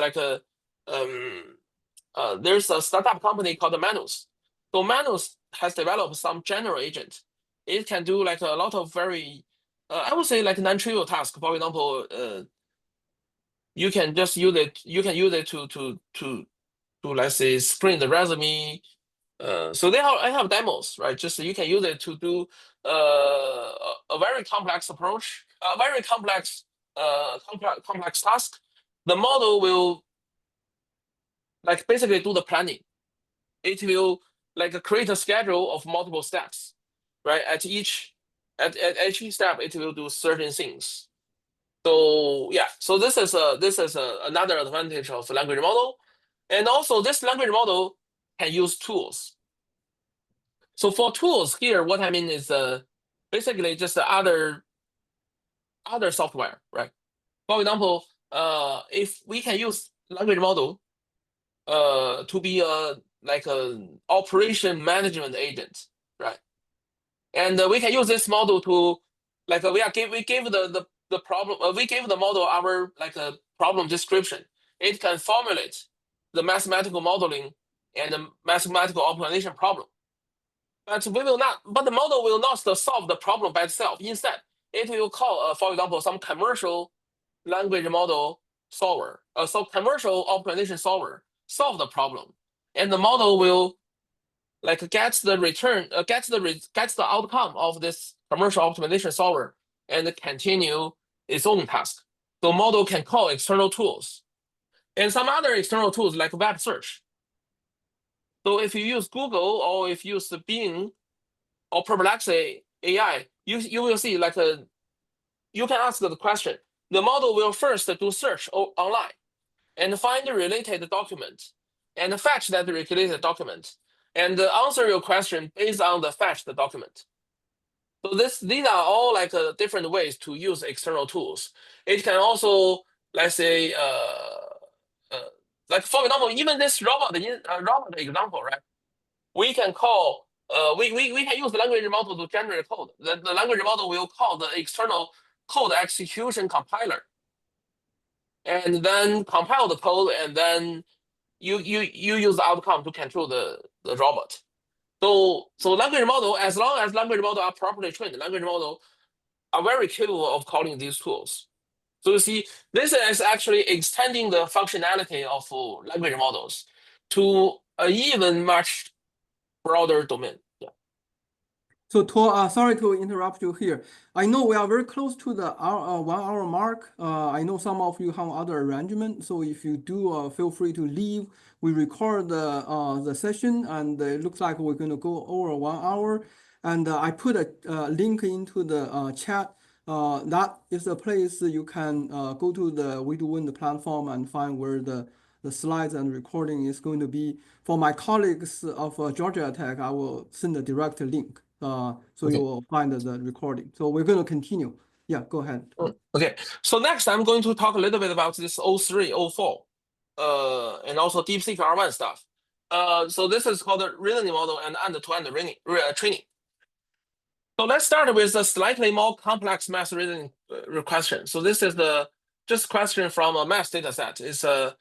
there's a startup company called Manus. So Manus has developed some general agent. It can do a lot of very, I would say non-trivial tasks. For example, you can just use it. You can use it to let's say screen the resume. So I have demos, right? Just you can use it to do a very complex approach, a very complex task. The model will basically do the planning. It will create a schedule of multiple steps, right? At each step, it will do certain things. So yeah, so this is another advantage of language model, and also this language model can use tools. So for tools here, what I mean is basically just the other software, right? For example, if we can use language model to be an operation management agent, right? And we can use this model to we gave the problem, we gave the model our a problem description. It can formulate the mathematical modeling and the mathematical optimization problem. But the model will not solve the problem by itself. Instead, it will call, for example, some commercial language model solver, some commercial optimization solver, solve the problem, and the model will gets the return, gets the outcome of this commercial optimization solver, and continue its own task. The model can call external tools, and some other external tools like web search. So if you use Google or if you use Bing or Perplexity AI, you will see you can ask the question. The model will first do search online and find the related document and fetch that related document and answer your question based on the fetched document. So these are all different ways to use external tools. It can also, let's say, for example, even this robot example, right? We can call, we can use the language model to generate code. The language model will call the external code execution compiler, and then compile the code, and then you use the outcome to control the robot. So language model, as long as language model are properly trained, language model are very capable of calling these tools. So you see, this is actually extending the functionality of language models to an even much broader domain. Yeah. So sorry to interrupt you here. I know we are very close to the 1 hour mark. I know some of you have other arrangement. So if you do, feel free to leave. We record the session, and it looks like we're going to go over 1 hour. And I put a link into the chat. That is a place you can go to the We2Win platform and find where the slides and recording is going to be. For my colleagues of Georgia Tech, I will send a direct link. So Okay. you will find the recording. So we're going to continue. Yeah, go ahead. Okay. So next, I'm going to talk a little bit about this 03, 04, and also DeepSeek R1 stuff. So this is called the reasoning model and end-to-end training. So let's start with a slightly more complex math reasoning question. So this is just question from a math data set. It's a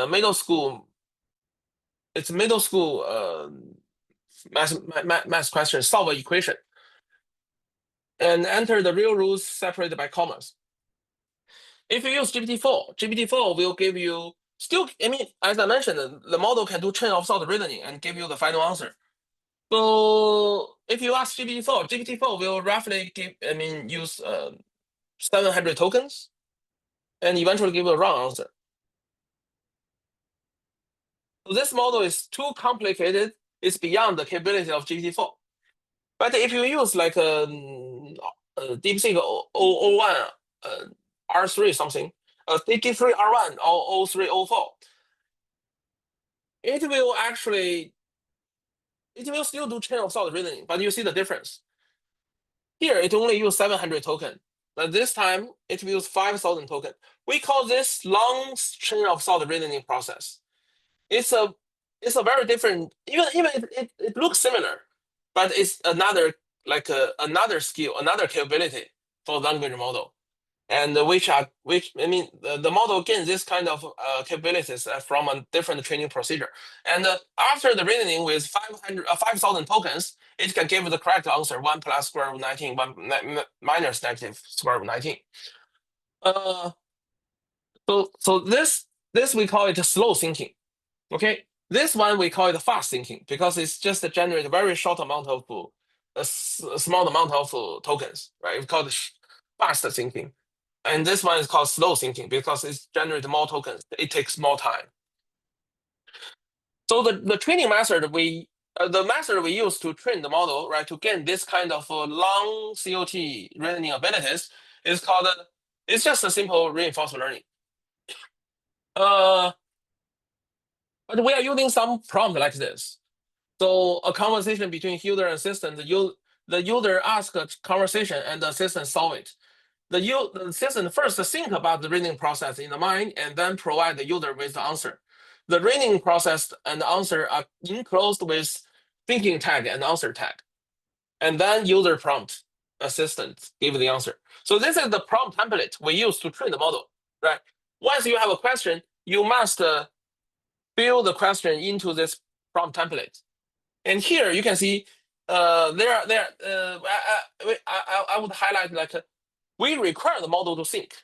middle school. It's middle school math question. Solve an equation and enter the real rules separated by commas. If you use GPT-4, GPT-4 will give you still, I mean, as I mentioned, the model can do chain of thought reasoning and give you the final answer. So if you ask GPT-4, GPT-4 will roughly use 700 tokens and eventually give a wrong answer. So this model is too complicated. It's beyond the capability of GPT-4. But if you use like a DeepSeek 001 R3 something, DT3 R1 or 03 04, it will still do chain of thought reasoning, but you see the difference. Here it only use 700 token, but this time it will use 5,000 token. We call this long chain of thought reasoning process. It's a very different, even it looks similar, but it's another skill, another capability for language model, and the model gains this kind of capabilities from a different training procedure. And after the reasoning with 5,000 tokens, it can give the correct answer: 1 plus square root 19, 1 minus negative square root 19. So this we call it slow thinking. Okay, this one we call it fast thinking because it's just generate a very short amount of a small amount of tokens, right? We call it fast thinking, and this one is called slow thinking because it generates more tokens. It takes more time. So the training method the method we use to train the model, right, to gain this kind of long COT reasoning abilities is called it's just a simple reinforcement learning. But we are using some prompt like this. So a conversation between user and assistant, the user asks a conversation and the assistant solve it. The assistant first think about the reasoning process in the mind and then provide the user with the answer. The reasoning process and the answer are enclosed with thinking tag and answer tag. And then user prompt, assistant give the answer. So this is the prompt template we use to train the model, right? Once you have a question, you must build the question into this prompt template. And here you can see I would highlight like we require the model to think,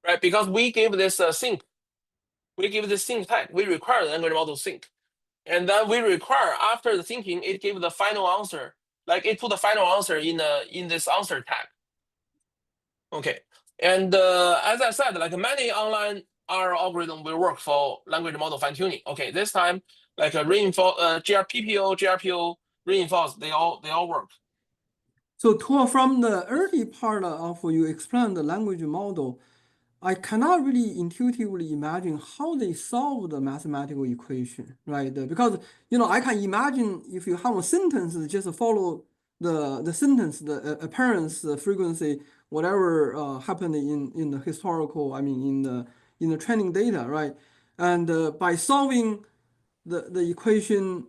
right? Because we give this think, we give this think tag. We require the language model to think, and then we require after the thinking, it gives the final answer. Like it put the final answer in this answer tag. Okay, and as I said, like many online R algorithm will work for language model fine tuning. Okay, this time like a reinforce GRPO, reinforce, they all work. So from the early part of you explain the language model, I cannot really intuitively imagine how they solve the mathematical equation, right? Because I can imagine if you have a sentence, just follow the sentence, the appearance, the frequency, whatever happened in the historical, in the training data, right? And by solving the equation,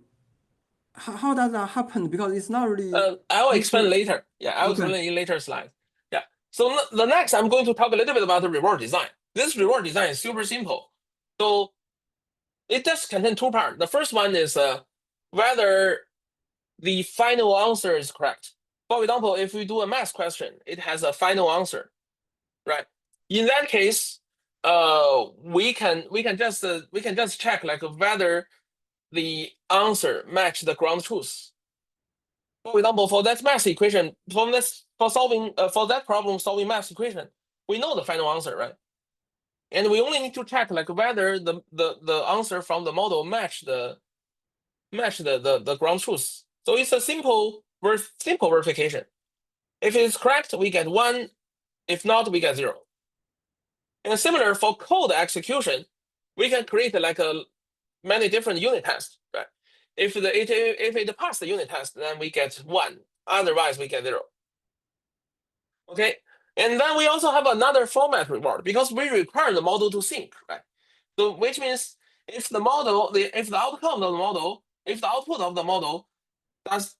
how does that happen? Because it's not really. I'll explain later. Yeah, I'll explain in later slide. Yeah. So the next, I'm going to talk a little bit about the reward design. This reward design is super simple. So it just contains two parts. The first one is whether the final answer is correct. For example, if we do a math question, it has a final answer, right? In that case, we can just check like whether the answer match the ground truth. For example, for that math equation, for that problem solving math equation, we know the final answer, right? And we only need to check like whether the answer from the model match the ground truth. So it's a simple verification. If it's correct, we get 1. If not, we get 0. And similar for code execution, we can create like many different unit tests, right? If it passed the unit test, then we get 1. Otherwise, we get 0. Okay, and then we also have another format reward because we require the model to think, right? So which means if the outcome of the model, if the output of the model does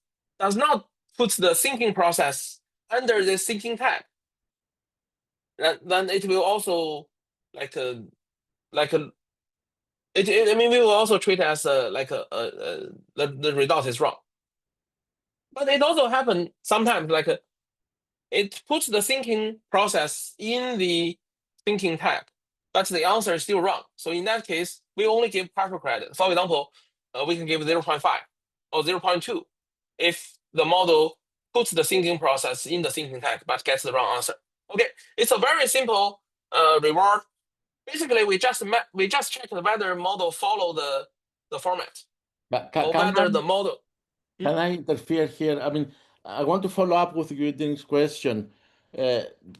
not put the thinking process under the thinking tag, then it will also we will also treat it as the result is wrong. But it also happens sometimes like it puts the thinking process in the thinking tag, but the answer is still wrong. So in that case, we only give partial credit. For example, we can give 0.5 or 0.2 if the model puts the thinking process in the thinking tag but gets the wrong answer. Okay, it's a very simple reward. Basically, we just check whether model follow the format, But or whether the model. can I interfere here? I mean, I want to follow up with Eugene's question,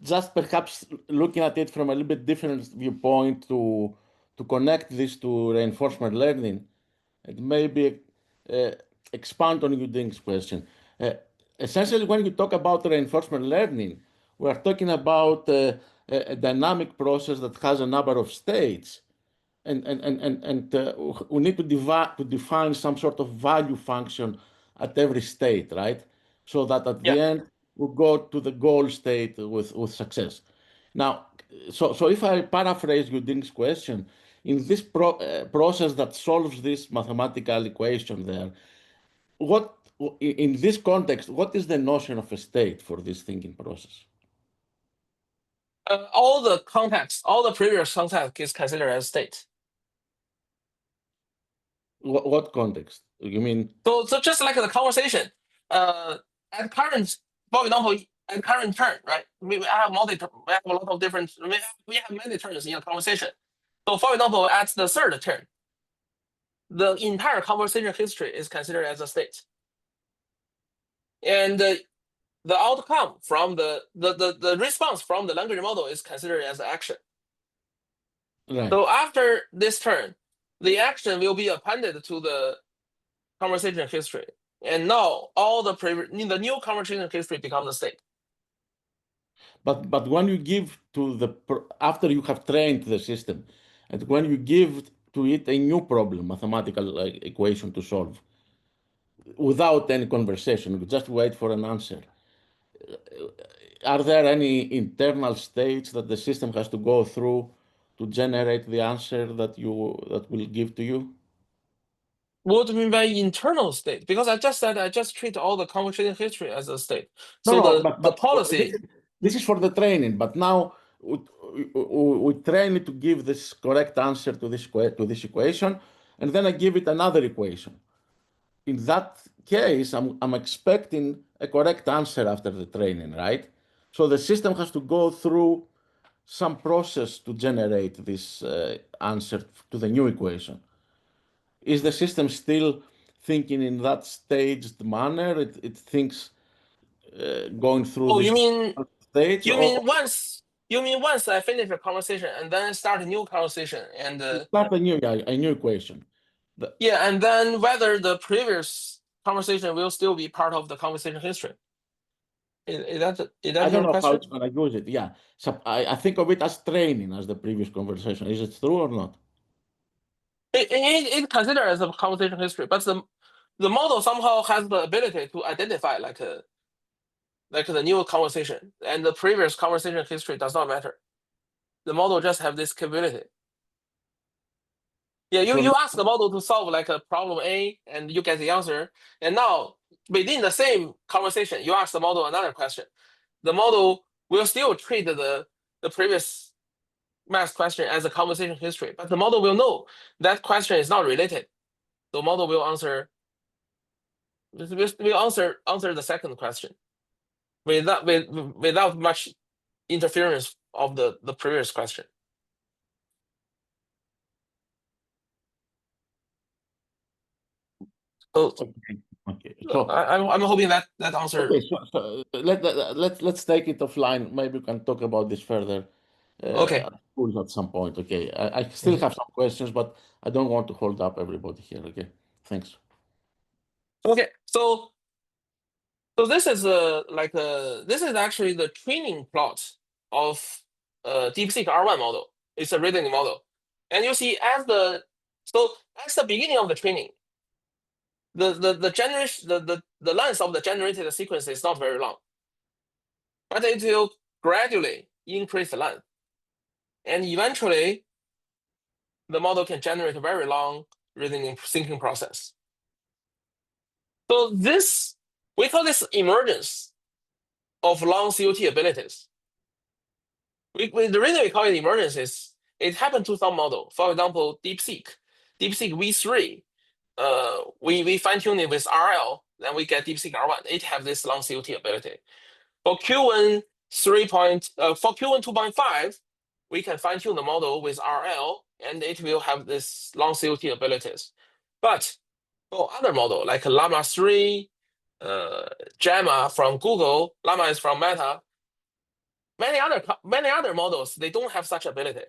just perhaps looking at it from a little bit different viewpoint to connect this to reinforcement learning, and maybe expand on Eugene's question. Essentially, when you talk about reinforcement learning, we are talking about a dynamic process that has a number of states. And we need to define some sort of value function at every state, right? So that at the end we go to the goal state with success. Now, so if I paraphrase Eugene's question, in this process that solves this mathematical equation there, what in this context, what is the notion of a state for this thinking process? All the context, all the previous context is considered as state. What context? You mean? So just like the conversation, at current, for example, at current turn, right? We have we have a lot of different, we have many turns in a conversation. So for example, at the third turn, the entire conversation history is considered as a state. And the outcome from the response from the language model is considered as action. Right. So after this turn, the action will be appended to the conversation history. And now all the new conversation history becomes the state. But when you give to after you have trained the system, and when you give to it a new problem, mathematical equation to solve, without any conversation, you just wait for an answer. Are there any internal states that the system has to go through to generate the answer that will give to you? What do you mean by internal state? Because I just said I just treat all the conversation history as a state. So No, the policy. This is for the training, but now we train it to give this correct answer to this equation, and then I give it another equation. In that case, I'm expecting a correct answer after the training, right? So the system has to go through some process to generate this answer to the new equation. Is the system still thinking in that staged manner? It thinks going through. Oh, this you mean stage? you mean once I finish a conversation and then start a new conversation and start a new equation. Yeah, and then whether the previous conversation will still be part of the conversation history. Is that I don't your know question? how it's going to use it. Yeah, so I think of it as training, as the previous conversation. Is it true or not? It considered as a conversation history, but the model somehow has the ability to identify like the new conversation, and the previous conversation history does not matter. The model just have this capability. Yeah, you ask the model to solve like a problem A, and you get the answer. And now within the same conversation, you ask the model another question. The model will still treat the previous math question as a conversation history, but the model will know that question is not related. The model will answer the second question without much interference of the previous question. So, okay. So I'm hoping that answer. Okay, so let's take it offline. Maybe we can talk about this further. Okay. At some point. Okay. I still have some questions, but I don't want to hold up everybody here. Okay. Thanks. Okay. So this is this is actually the training plot of DeepSeek R1 model. It's a reasoning model, and you see as the beginning of the training, the length of the generated sequence is not very long, but it will gradually increase the length, and eventually the model can generate a very long reasoning thinking process. So this, we call this emergence of long COT abilities. The reason we call it emergence is it happened to some model. For example, DeepSeek V3. We fine tune it with RL, then we get DeepSeek R1. It have this long COT ability. For Q1 2.5, we can fine tune the model with RL, and it will have this long COT abilities. But for other model like Llama 3, Gemma from Google, Llama is from Meta. Many other models, they don't have such ability.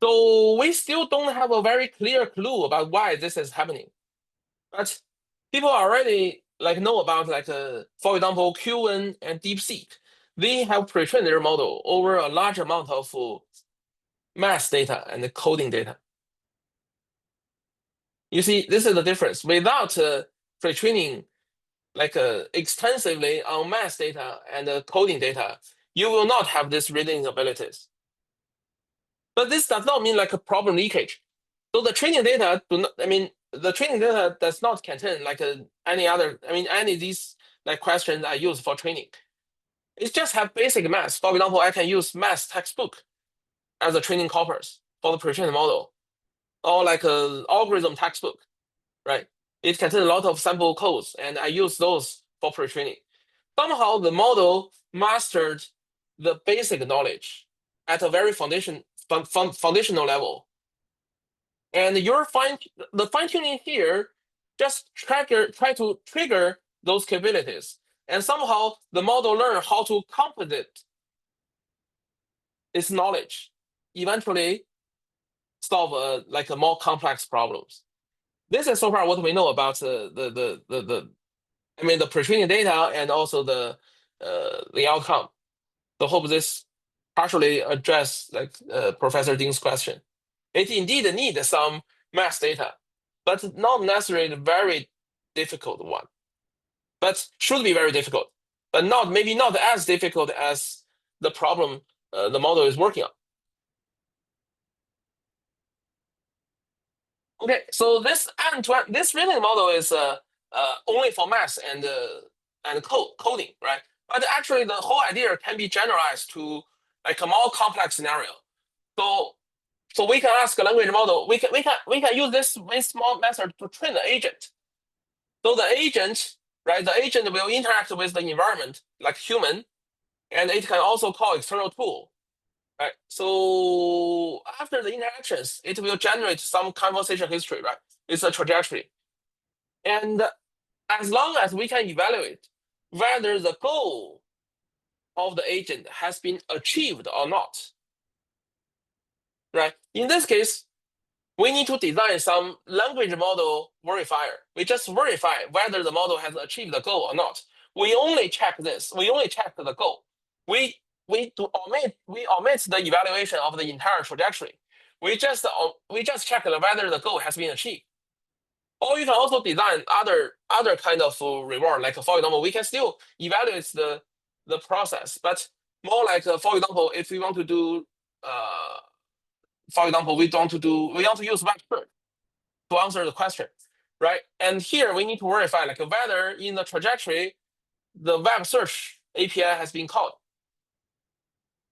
So we still don't have a very clear clue about why this is happening. But people already know about for example, Q1 and DeepSeek. They have pre-trained their model over a large amount of math data and coding data. You see, this is the difference. Without pre-training extensively on math data and coding data, you will not have this reasoning abilities. But this does not mean a problem leakage. So the training data the training data does not contain any of these questions I use for training. It just have basic math. For example, I can use math textbook as a training corpus for the pre-trained model, or algorithm textbook, right? It contains a lot of sample codes, and I use those for pre-training. Somehow the model mastered the basic knowledge at a very foundational level. And the fine-tuning here just try to trigger those capabilities. And somehow the model learn how to composite its knowledge, eventually solve a more complex problems. This is so far what we know about the pre-training data and also the outcome. So hope this partially address Professor Ding's question. It indeed needs some math data, but not necessarily very difficult one. But should be very difficult, but maybe not as difficult as the problem the model is working on. Okay, so this reasoning model is only for math and coding, right? But actually, the whole idea can be generalized to a more complex scenario. So we can ask a language model. We can use this very small method to train the agent. So the agent, right? The agent will interact with the environment like human, and it can also call external tool. Right. So after the interactions, it will generate some conversation history, right? It's a trajectory. And as long as we can evaluate whether the goal of the agent has been achieved or not, right? In this case, we need to design some language model verifier. We just verify whether the model has achieved the goal or not. We only check this. We only check the goal. We omit the evaluation of the entire trajectory. We just check whether the goal has been achieved. Or you can also design other kind of reward. For example, we can still evaluate the process, but more for example, if we want to do for example, we want to use web search to answer the question, right? And here we need to verify whether in the trajectory the web search API has been called.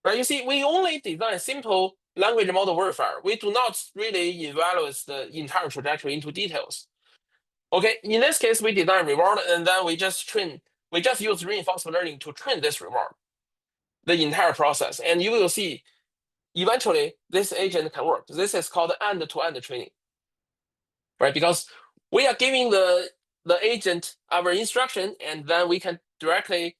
Right? You see, we only design simple language model verifier. We do not really evaluate the entire trajectory into details. Okay, in this case, we design reward, and then we just use reinforcement learning to train this reward, the entire process. And you will see, eventually, this agent can work. This is called end-to-end training, right? Because we are giving the agent our instruction, and then we can directly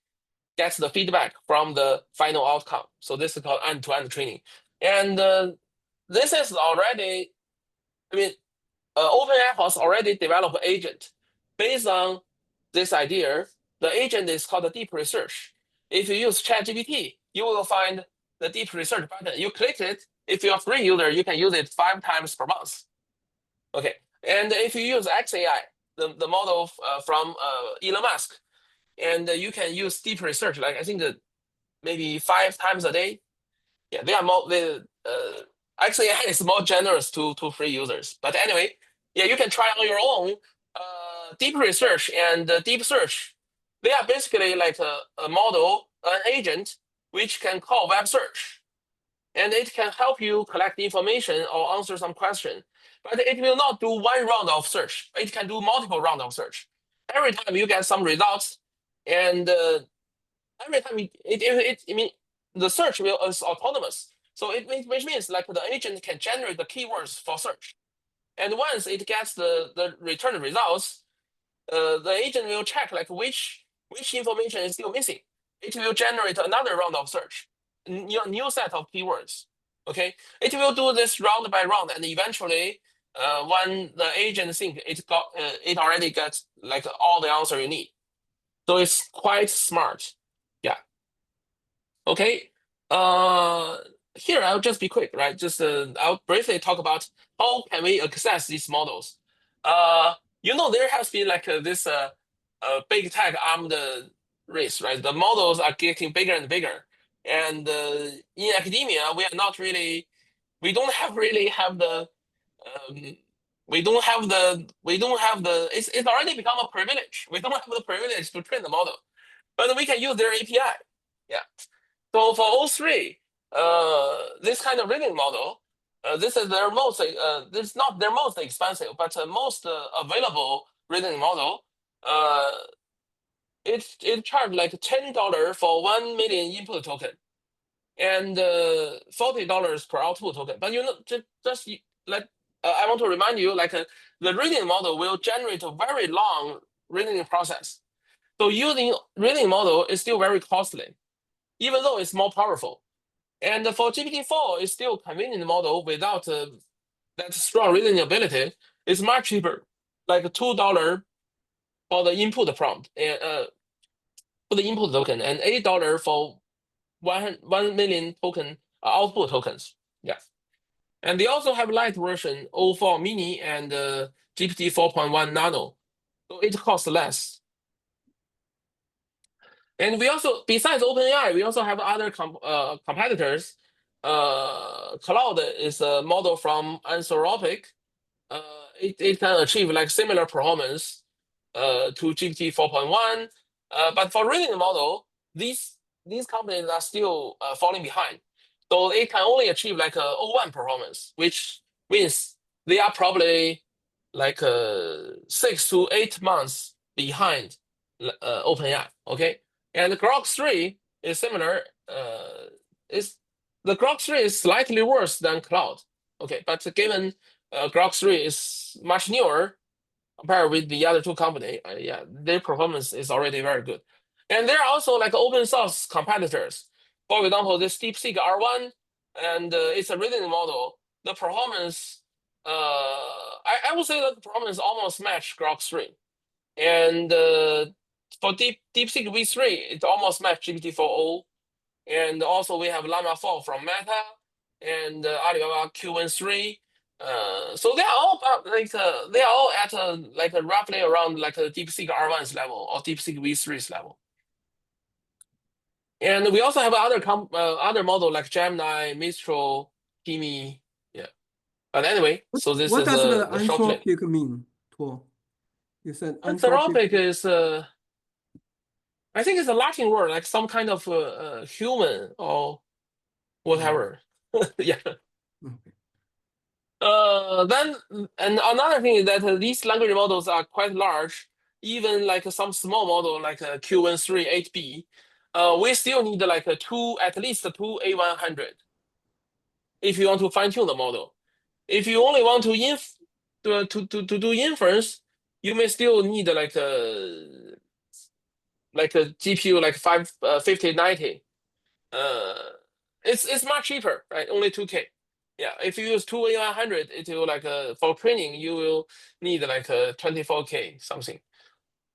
get the feedback from the final outcome. So this is called end-to-end training. And this is already, OpenAI has already developed an agent based on this idea. The agent is called the deep research. If you use ChatGPT, you will find the deep research button. You click it. If you're a free user, you can use it 5 times per month. Okay, and if you use XAI, the model from Elon Musk, and you can use deep research, I think maybe 5 times a day. Yeah, they are more. XAI is more generous to free users. But anyway, yeah, you can try on your own. Deep research and deep search, they are basically a model, an agent, which can call web search. and it can help you collect information or answer some question. But it will not do one round of search. It can do multiple rounds of search. Every time you get some results, and every time I mean, the search is autonomous. So which means like the agent can generate the keywords for search. And once it gets the return results, the agent will check like which information is still missing. It will generate another round of search, new set of keywords. Okay, it will do this round by round, and eventually, when the agent thinks it already gets like all the answer you need. So it's quite smart. Yeah. Okay. Here I'll just be quick, right? Just I'll briefly talk about how can we access these models. There has been like this big tech armed race, right? The models are getting bigger and bigger, and in academia, we don't really have the it's already become a privilege. We don't have the privilege to train the model, but we can use their API. Yeah. So for O3, this kind of reading model, this is their most, this is not their most expensive, but most available reading model. It charged like $10 for 1 million input token, and $40 per output token. But just like I want to remind you, like the reading model will generate a very long reading process. So using reading model is still very costly, even though it's more powerful. And for GPT-4, it's still convenient model without that strong reading ability. It's much cheaper, like $2 for the input prompt, and for the input token, and $8 for 1 million token output tokens. Yeah. And they also have light version 04 mini and GPT 4.1 nano. So it costs less. And we also, besides OpenAI, we also have other competitors. Cloud is a model from Anthropic. It can achieve like similar performance to GPT 4.1. But for reading the model, these companies are still falling behind. So it can only achieve like a 01 performance, which means they are probably like 6 to 8 months behind OpenAI. Okay, and the Grok 3 is similar. The Grok 3 is slightly worse than Cloud. Okay, but given Grok 3 is much newer compared with the other two companies, yeah, their performance is already very good. And there are also like open source competitors. For example, this DeepSeek R1, and it's a reading model. The performance, I would say that the performance almost match Grok 3. And for DeepSeek V3, it almost matched GPT-4o. And also we have Llama 4 from Meta and Alibaba Q13. So they are all at roughly around like a DeepSeek R1's level or DeepSeek V3's level. And we also have other model like Gemini, Mistral, Kimi. Yeah. But anyway, so this what is does the the short clip. Anthropic mean, Tor? You said Anthropic is I think it's a Latin word, like some kind of human or whatever. Yeah. Okay. Then and another thing is that these language models are quite large. Even like some small model like Q13 8B, we still need like at least two A100 if you want to fine tune the model. If you only want to do inference, you may still need like a GPU like 5090. It's much cheaper, right? Only 2K. Yeah, if you use two A100, it will like for training you will need like 24K something.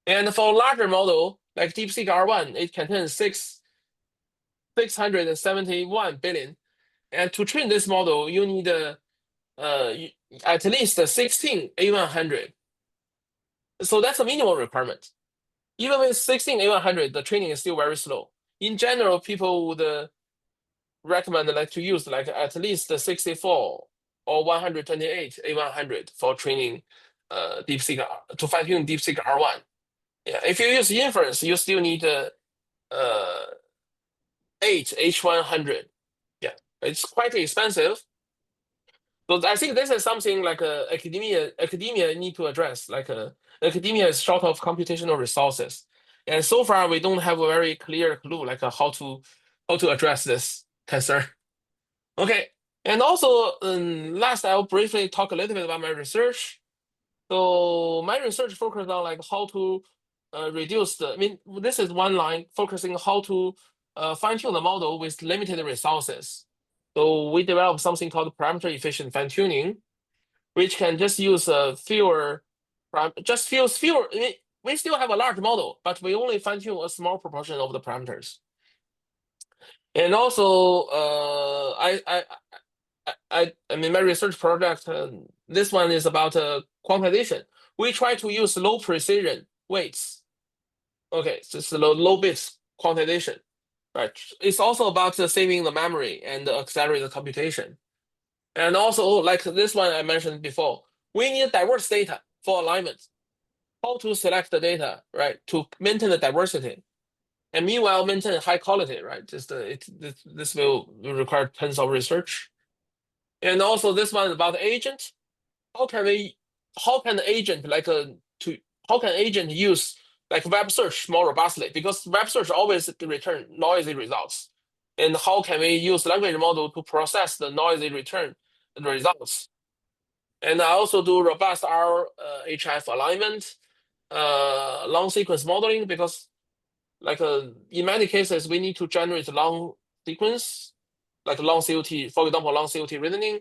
And for larger model like DeepSeek R1, it contains 671 billion. And to train this model, you need at least 16 A100. So that's a minimum requirement. Even with 16 A100, the training is still very slow. In general, people would recommend like to use like at least 64 or 128 A100 for training DeepSeek to fine tune DeepSeek R1. Yeah, if you use inference, you still need 8 H100. Yeah, It's quite expensive. So I think this is something like academia need to address. Like academia is short of computational resources, and so far we don't have a very clear clue like how to address this concern. Okay, and also last I'll briefly talk a little bit about my research. So my research focused on like how to reduce the. I mean, this is one line focusing how to fine-tune the model with limited resources. So we developed something called parameter efficient fine-tuning, which can just use fewer. We still have a large model, but we only fine-tune a small proportion of the parameters. And also, I mean, my research project, this one is about quantization. We try to use low precision weights. Okay, so it's low bits quantization, right? It's also about saving the memory and accelerate the computation. And also, like this one I mentioned before, we need diverse data for alignment. How to select the data, right, to maintain the diversity, and meanwhile maintain high quality, right? This will require tons of research. And also this one about agent. How can the agent how can agent use like web search more robustly? Because web search always return noisy results. And how can we use language model to process the noisy return results? And I also do robust RHF alignment, long sequence modeling, because like in many cases we need to generate long sequence, like long COT, for example, long COT reasoning,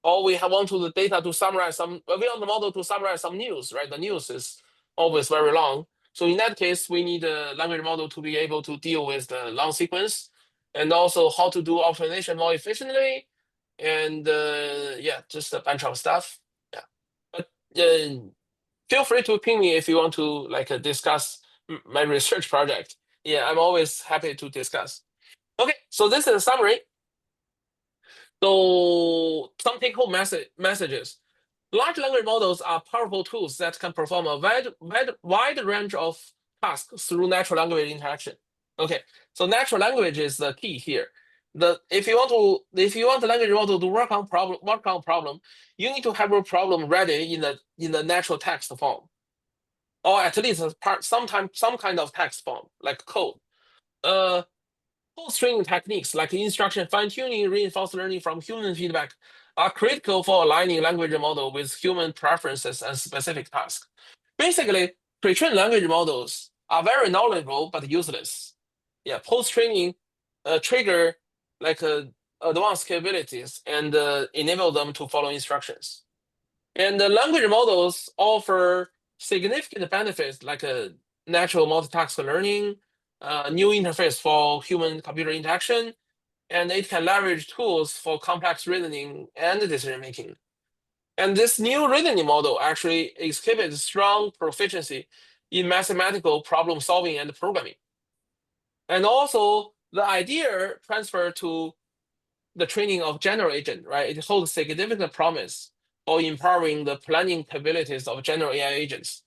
or we want the data to summarize we want the model to summarize some news, right? The news is always very long. So in that case, we need a language model to be able to deal with the long sequence, and also how to do optimization more efficiently, and yeah, just a bunch of stuff. Yeah, but feel free to ping me if you want to like discuss my research project. Yeah, I'm always happy to discuss. Okay, so this is a summary. So some take-home messages. Large language models are powerful tools that can perform a wide range of tasks through natural language interaction. Okay, so natural language is the key here. If you want the language model to work on problem, you need to have a problem ready in the natural text form, or at least some kind of text form like code. Post-training techniques like instruction fine-tuning, reinforced learning from human feedback are critical for aligning language model with human preferences and specific tasks. Basically, pre-trained language models are very knowledgeable but useless. Yeah, post-training trigger like advanced capabilities and enable them to follow instructions. And the language models offer significant benefits like natural multitask learning, new interface for human-computer interaction, and it can leverage tools for complex reasoning and decision-making. And this new reasoning model actually exhibits strong proficiency in mathematical problem solving and programming. And also, the idea transferred to the training of general agent, right? It holds significant promise for empowering the planning capabilities of general AI agents.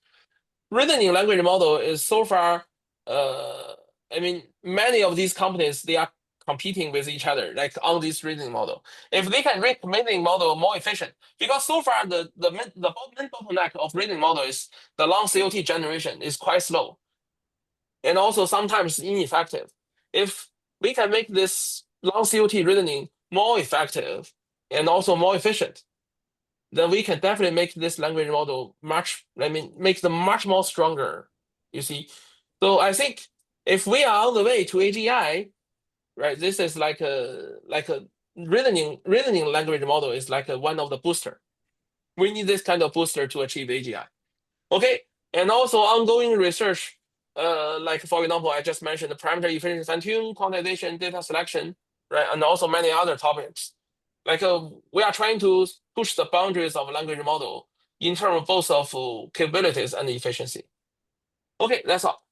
Reasoning language model is so far, I mean, many of these companies, they are competing with each other, like on this reasoning model. If they can make reasoning model more efficient, because so far the main bottleneck of reasoning model is the long COT generation is quite slow, and also sometimes ineffective. If we can make this long COT reasoning more effective and also more efficient, then we can definitely make this language model make them much more stronger, you see. So I think if we are on the way to AGI, right, this is like a reasoning language model is like one of the booster. We need this kind of booster to achieve AGI. Okay, and also ongoing research, like for example, I just mentioned the parameter efficient fine-tune, quantization, data selection, right, and also many other topics. Like we are trying to push the boundaries of language model in terms both of capabilities and efficiency. Okay, that's all.